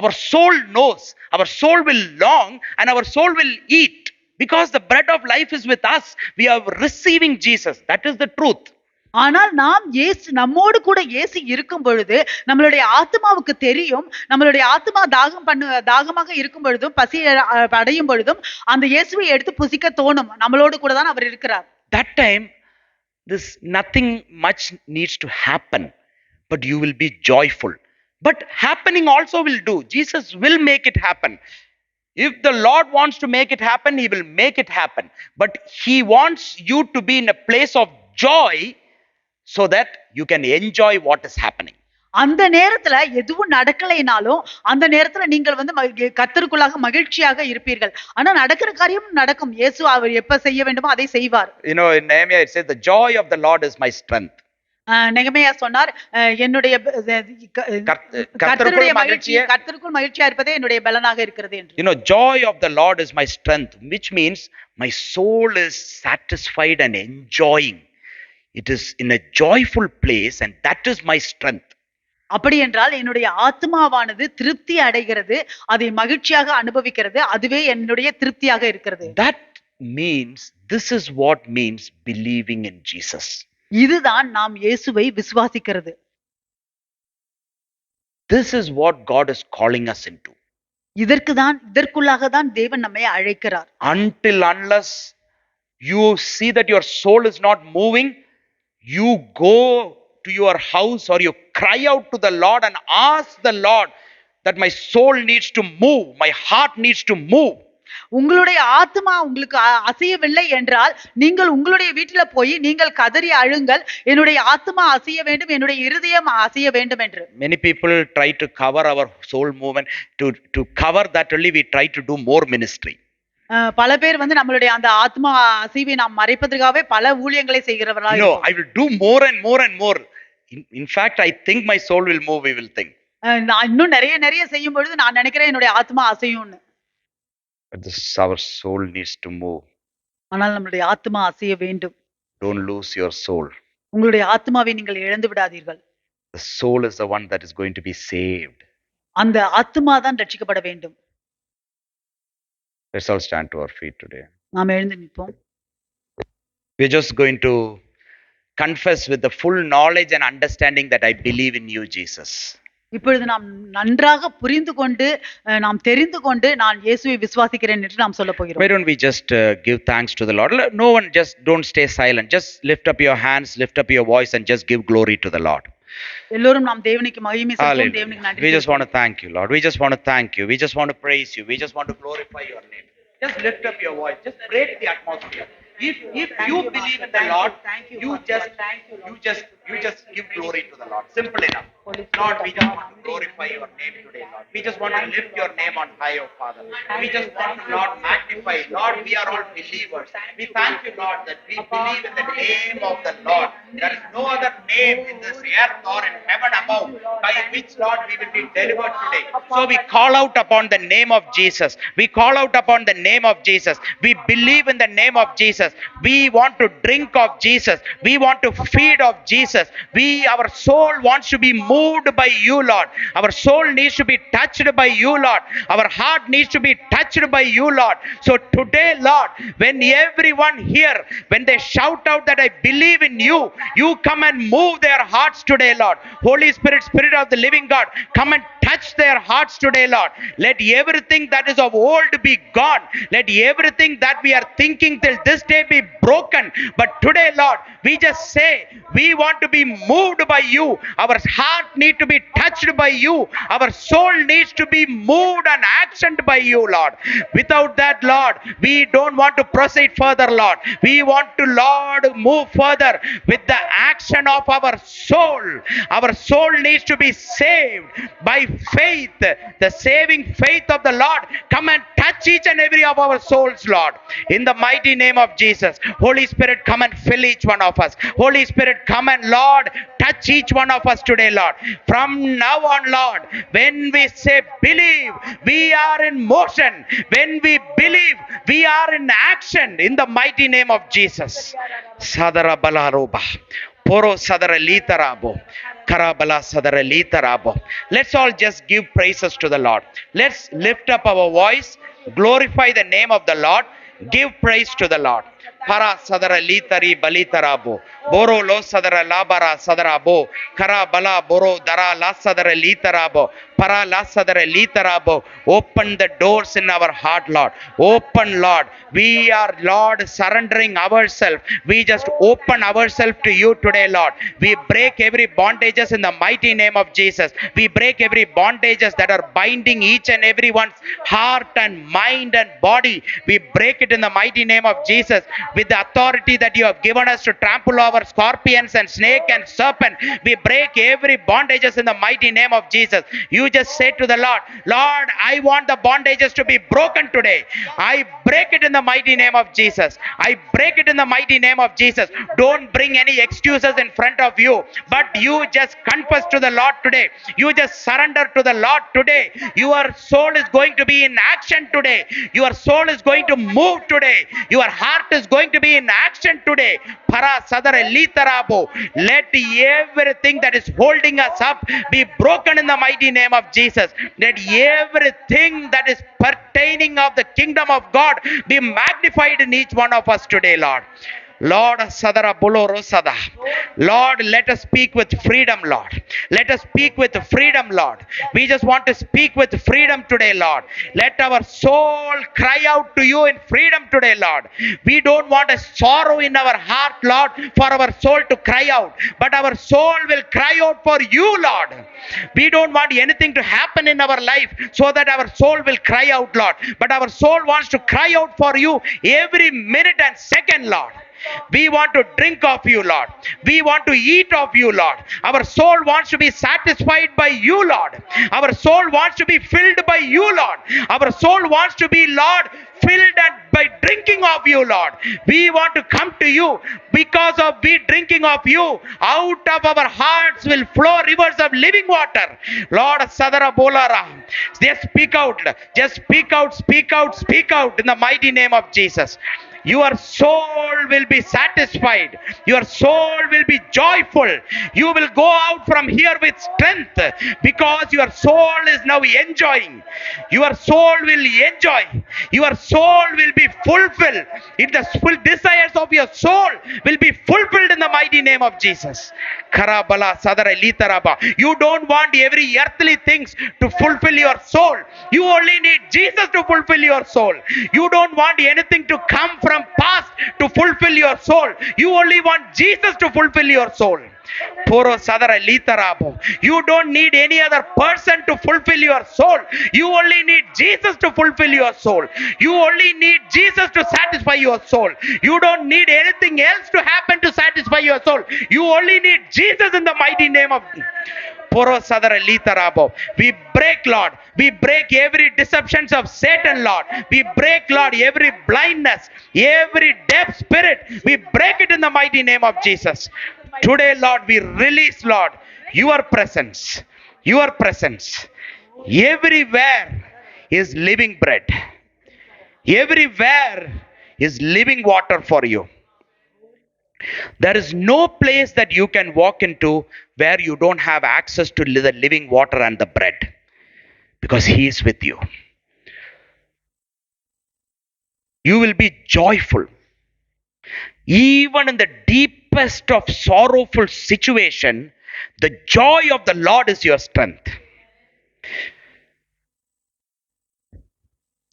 [SPEAKER 1] our soul knows, our soul will long and our soul will eat, because the bread of life is with us. We are receiving Jesus. That is the truth.
[SPEAKER 2] ஆனால் நாம் நம்மோடு கூட இயேசு இருக்கும் பொழுது நம்மளுடைய ஆத்மாவுக்கு தெரியும், நம்மளுடைய ஆத்மா தாகமாக இருக்கும் பொழுதும் பசி அடையும் பொழுதும் அந்த இயேசுவை எடுத்து புசிக்க தோணும். நம்மளோடு கூட தான் அவர் இருக்கிறார்.
[SPEAKER 1] That time this nothing much needs to happen, but you will be joyful. But happening also will do. Jesus will make it happen. If the Lord wants to make it happen, he will make it happen. But he wants you to be in a place of joy so that you can enjoy what is happening.
[SPEAKER 2] அந்த நேரத்துல எதுவும் நடக்கலைனாலும் அந்த நேரத்துல நீங்கள் கர்த்தருக்குள்ளாக மகிழ்ச்சியாக இருப்பீர்கள். ஆனா நடக்கிற காரியம் நடக்கும். இயேசு அவர் எப்ப செய்ய வேண்டுமோ அதை செய்வார்.
[SPEAKER 1] In Nehemiah it says the joy of the Lord is my strength.
[SPEAKER 2] நெகேமியா சொன்னார், என்னுடைய கர்த்தருக்குள் மகிழ்ச்சியா இருப்பதே என்னுடைய பலனாக இருக்கிறது என்று.
[SPEAKER 1] Joy of the Lord is my strength, which means my soul is satisfied and enjoying. It is in a joyful place and that is my strength.
[SPEAKER 2] அப்படி என்றால் என்னுடைய ஆத்மாவானது திருப்தி அடைகிறது, அதை மகிழ்ச்சியாக அனுபவிக்கிறது. அதுவே என்னுடைய திருப்தியாக இருக்கிறது.
[SPEAKER 1] That means, this is what means believing in Jesus.
[SPEAKER 2] இதுதான் நாம் இயேசுவை விசுவாசிக்கிறது.
[SPEAKER 1] This is what God is calling us into.
[SPEAKER 2] இதற்குள்ளாக தான் தேவன் நம்மை அழைக்கிறார்.
[SPEAKER 1] Unless you see that your soul is not moving, you go to your house or you cry out to the Lord and ask the Lord that my soul needs to move, my heart needs to move.
[SPEAKER 2] உங்களுடைய ஆத்மா உங்களுக்கு அசையவில்லை என்றால் நீங்கள் உங்களுடைய வீட்டில போய் நீங்கள் கதறி அழுங்கள், என்னுடைய ஆத்மா அசைய வேண்டும், என்னுடைய இருதயம் அசைய வேண்டும் என்று.
[SPEAKER 1] Many people try to cover our soul movement. To cover that only we try to do more ministry.
[SPEAKER 2] பல பேர் நம்மளுடைய அந்த ஆத்மா அசைவை நாம் மறைப்பதற்காகவே பல ஊழியங்களை செய்கிறவர்களாக.
[SPEAKER 1] No, I will do more and more and more. In fact, I think my soul will move, we will think.
[SPEAKER 2] நான் இன்னும் நிறைய செய்யும் பொழுது நான் நினைக்கிறேன் என்னுடைய ஆத்மா அசையும்னு.
[SPEAKER 1] But our soul needs to move.
[SPEAKER 2] ஆனால் நம்மளுடைய ஆத்மா அசைய வேண்டும்.
[SPEAKER 1] Don't lose your soul.
[SPEAKER 2] உங்களுடைய ஆத்மாவை நீங்கள் இழந்து விடாதீர்கள்.
[SPEAKER 1] The soul is the one that is going to be saved.
[SPEAKER 2] அந்த ஆத்மா தான் ரட்சிக்கப்பட வேண்டும்.
[SPEAKER 1] Let's all stand to our feet today.
[SPEAKER 2] நாம் எழுந்து நிற்போம்.
[SPEAKER 1] We're just going to confess with the full knowledge and understanding that I believe in you, Jesus.
[SPEAKER 2] இப்பொழுது நாம் நன்றாக புரிந்து கொண்டு நாம் தெரிந்து கொண்டு நான் இயேசுவை விசுவாசிக்கிறேன் என்று நாம் சொல்ல போகிறோம்.
[SPEAKER 1] Why don't we just give thanks to the Lord? No one, just don't stay silent. Just lift up your hands, lift up your voice and just give glory to the Lord.
[SPEAKER 2] எல்லோரும் நாம் தேவனுக்கு மகிமை செலுத்துவோம். தேவனுக்கு நன்றி.
[SPEAKER 1] We just want to thank you, Lord. We just want to thank you. We just want to praise you. We just want to glorify your name. Just lift up your voice. Just break the atmosphere. If you believe in the Lord, you just You just give glory to the Lord. Simple enough. Lord, we just want to glorify your name today, Lord. We just want to lift your name on high, oh Father. We just want to, Lord, magnify. Lord, we are all believers. We thank you, Lord, that we believe in the name of the Lord. There is no other name in this earth or in heaven above by which, Lord, we will be delivered today. So we call out upon the name of Jesus. We call out upon the name of Jesus. We believe in the name of Jesus. We want to drink of Jesus. We want to feed of Jesus. Our soul wants to be moved by you, Lord. Our soul needs to be touched by you, Lord. Our heart needs to be touched by you, Lord. So today, Lord, when everyone here, when they shout out that I believe in you, you come and move their hearts today, Lord. Holy Spirit, Spirit of the living God, come and touch their hearts today, Lord. Let everything that is of old be gone. Let everything that we are thinking till this day be broken. But today, Lord, we just say we want to be moved by you. Our heart needs to be touched by you. Our soul needs to be moved and actioned by you, Lord. Without that, Lord, we don't want to proceed further, Lord. We want to, Lord, move further with the action of our soul. Our soul needs to be saved by faith. The saving faith of the Lord come and touch each and every of our souls, Lord. In the mighty name of Jesus, Holy Spirit, come and fill each one of us. Holy Spirit, come and, Lord, touch each one of us today, Lord. From now on, Lord, when we say believe, we are in motion. When we believe, we are in action. In the mighty name of Jesus. Sadara balaroba. Poro sadara litarabo. Karabala sadara litarabo. Let's all just give praises to the Lord. Let's lift up our voice, glorify the name of the Lord, give praise to the Lord. Para sadara litari balitarabo. Boro lo sadara labara sadarabo. Kara bala boro dara la sadara litarabo. Para la sadara litarabo. Open the doors in our heart, Lord. Open, Lord. We are, Lord, surrendering ourselves. We just open ourselves to you today, Lord. We break every bondages in the mighty name of Jesus. We break every bondages that are binding each and everyone's heart and mind and body. We break it in the mighty name of Jesus. With the authority that you have given us to trample over scorpions and snake and serpent, we break every bondages in the mighty name of Jesus. You just say to the Lord, Lord, I want the bondages to be broken today. I break it in the mighty name of Jesus. I break it in the mighty name of Jesus. Don't bring any excuses in front of you, but you just confess to the Lord today. You just surrender to the Lord today. Your soul is going to be in action today. Your soul is going to move today. Your heart is going to be in action today. Para sadara litarabo. Let everything that is holding us up be broken in the mighty name of Jesus. Let everything that is pertaining of the kingdom of God be magnified in each one of us today, Lord. Lord, Sadara Boloro Sada. Lord, let us speak with freedom, Lord. Let us speak with freedom, Lord. We just want to speak with freedom today, Lord. Let our soul cry out to you in freedom today, Lord. We don't want a sorrow in our heart, Lord, for our soul to cry out, but our soul will cry out for you, Lord. We don't want anything to happen in our life so that our soul will cry out, Lord, but our soul wants to cry out for you every minute and second, Lord. We want to drink of you, Lord. We want to eat of you, Lord. Our soul wants to be satisfied by you, Lord. Our soul wants to be filled by you, Lord. Our soul wants to be, Lord, filled and by drinking of you, Lord. We want to come to you because of we drinking of you. Out of our hearts will flow rivers of living water. Lord, Sadara Bolara. Just speak out. Just speak out, speak out, speak out in the mighty name of Jesus. Your soul will be satisfied. Your soul will be joyful. You will go out from here with strength because your soul is now enjoying. Your soul will enjoy. Your soul will be fulfilled. In the full desires of your soul will be fulfilled in the mighty name of Jesus. Karabala Sadara Litaraba. You don't want every earthly things to fulfill your soul. You only need Jesus to fulfill your soul. You don't want anything to come from past to fulfill your soul. You only want Jesus to fulfill your soul. Poro sadara litarabo. You don't need any other person to fulfill your soul. You only need Jesus to fulfill your soul. You only need Jesus to satisfy your soul. You don't need anything else to happen to satisfy your soul. You only need Jesus in the mighty name of we break, Lord. We break every deceptions of Satan, Lord. We break, Lord, every blindness, every deaf spirit. We break it in the mighty name of Jesus. Today, Lord, we release, Lord, your presence. Your presence. Everywhere is living bread. Everywhere is living water for you. There is no place that you can walk into where you don't have access to the living water and the bread, because He is with you. You will be joyful. Even in the deepest of sorrowful situation, the joy of the Lord is your strength.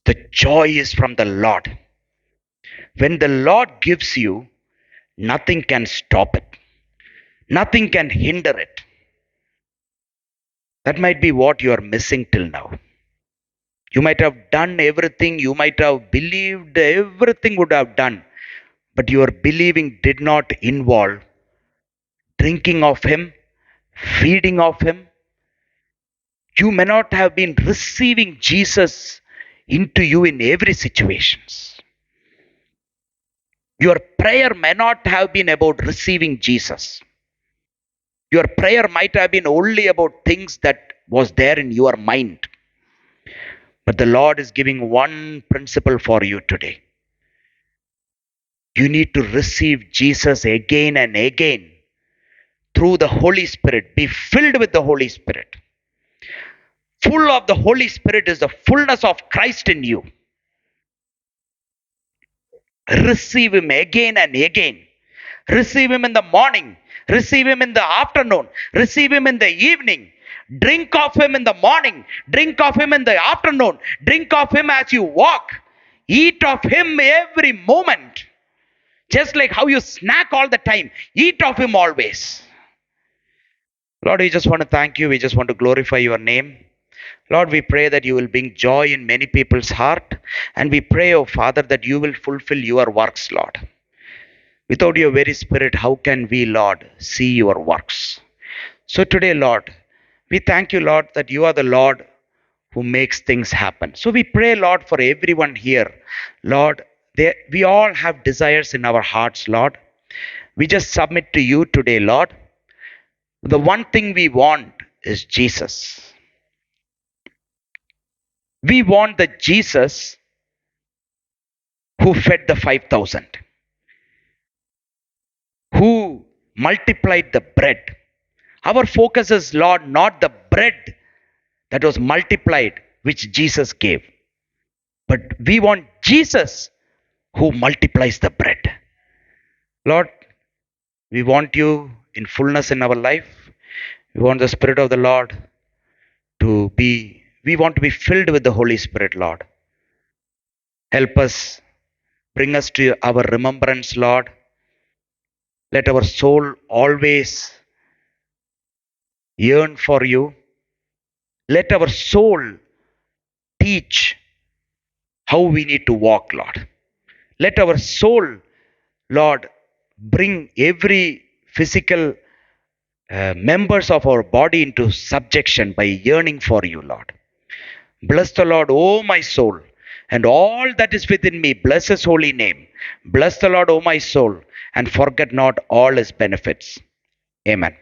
[SPEAKER 1] The joy is from the Lord. When the Lord gives you, nothing can stop it. Nothing can hinder it. That might be what you are missing till now. You might have done everything, you might have believed everything would have done, but your believing did not involve drinking of Him, feeding of Him. You may not have been receiving Jesus into you in every situation. Your prayer may not have been about receiving Jesus. Your prayer might have been only about things that was there in your mind. But the Lord is giving one principle for you today. You need to receive Jesus again and again through the Holy Spirit. Be filled with the Holy Spirit. Full of the Holy Spirit is the fullness of Christ in you. Receive Him again and again. Receive Him in the morning. Receive Him in the afternoon. Receive Him in the evening. Drink of Him in the morning. Drink of Him in the afternoon. Drink of Him as you walk. Eat of Him every moment. Just like how you snack all the time. Eat of Him always. Lord, we just want to thank you. We just want to glorify your name. Lord, we pray that you will bring joy in many people's heart. And we pray, oh Father, that you will fulfill your works, Lord. Without your very Spirit, how can we, Lord, see your works? So today, Lord, we thank you, Lord, that you are the Lord who makes things happen. So we pray, Lord, for everyone here. Lord, we all have desires in our hearts, Lord. We just submit to you today, Lord. The one thing we want is Jesus. We want the Jesus who fed the 5,000, who multiplied the bread. Our focus is, Lord, not the bread that was multiplied, which Jesus gave, but we want Jesus who multiplies the bread. Lord, we want you in fullness in our life. We want the Spirit of the Lord we want to be filled with the Holy Spirit, Lord. Help us, bring us to our remembrance, Lord. Let our soul always yearn for you. Let our soul teach how we need to walk, Lord. Let our soul, Lord, bring every physical members of our body into subjection by yearning for you, Lord. Bless the Lord, O my soul, and all that is within me. Bless His holy name. Bless the Lord, O my soul, and forget not all His benefits. Amen.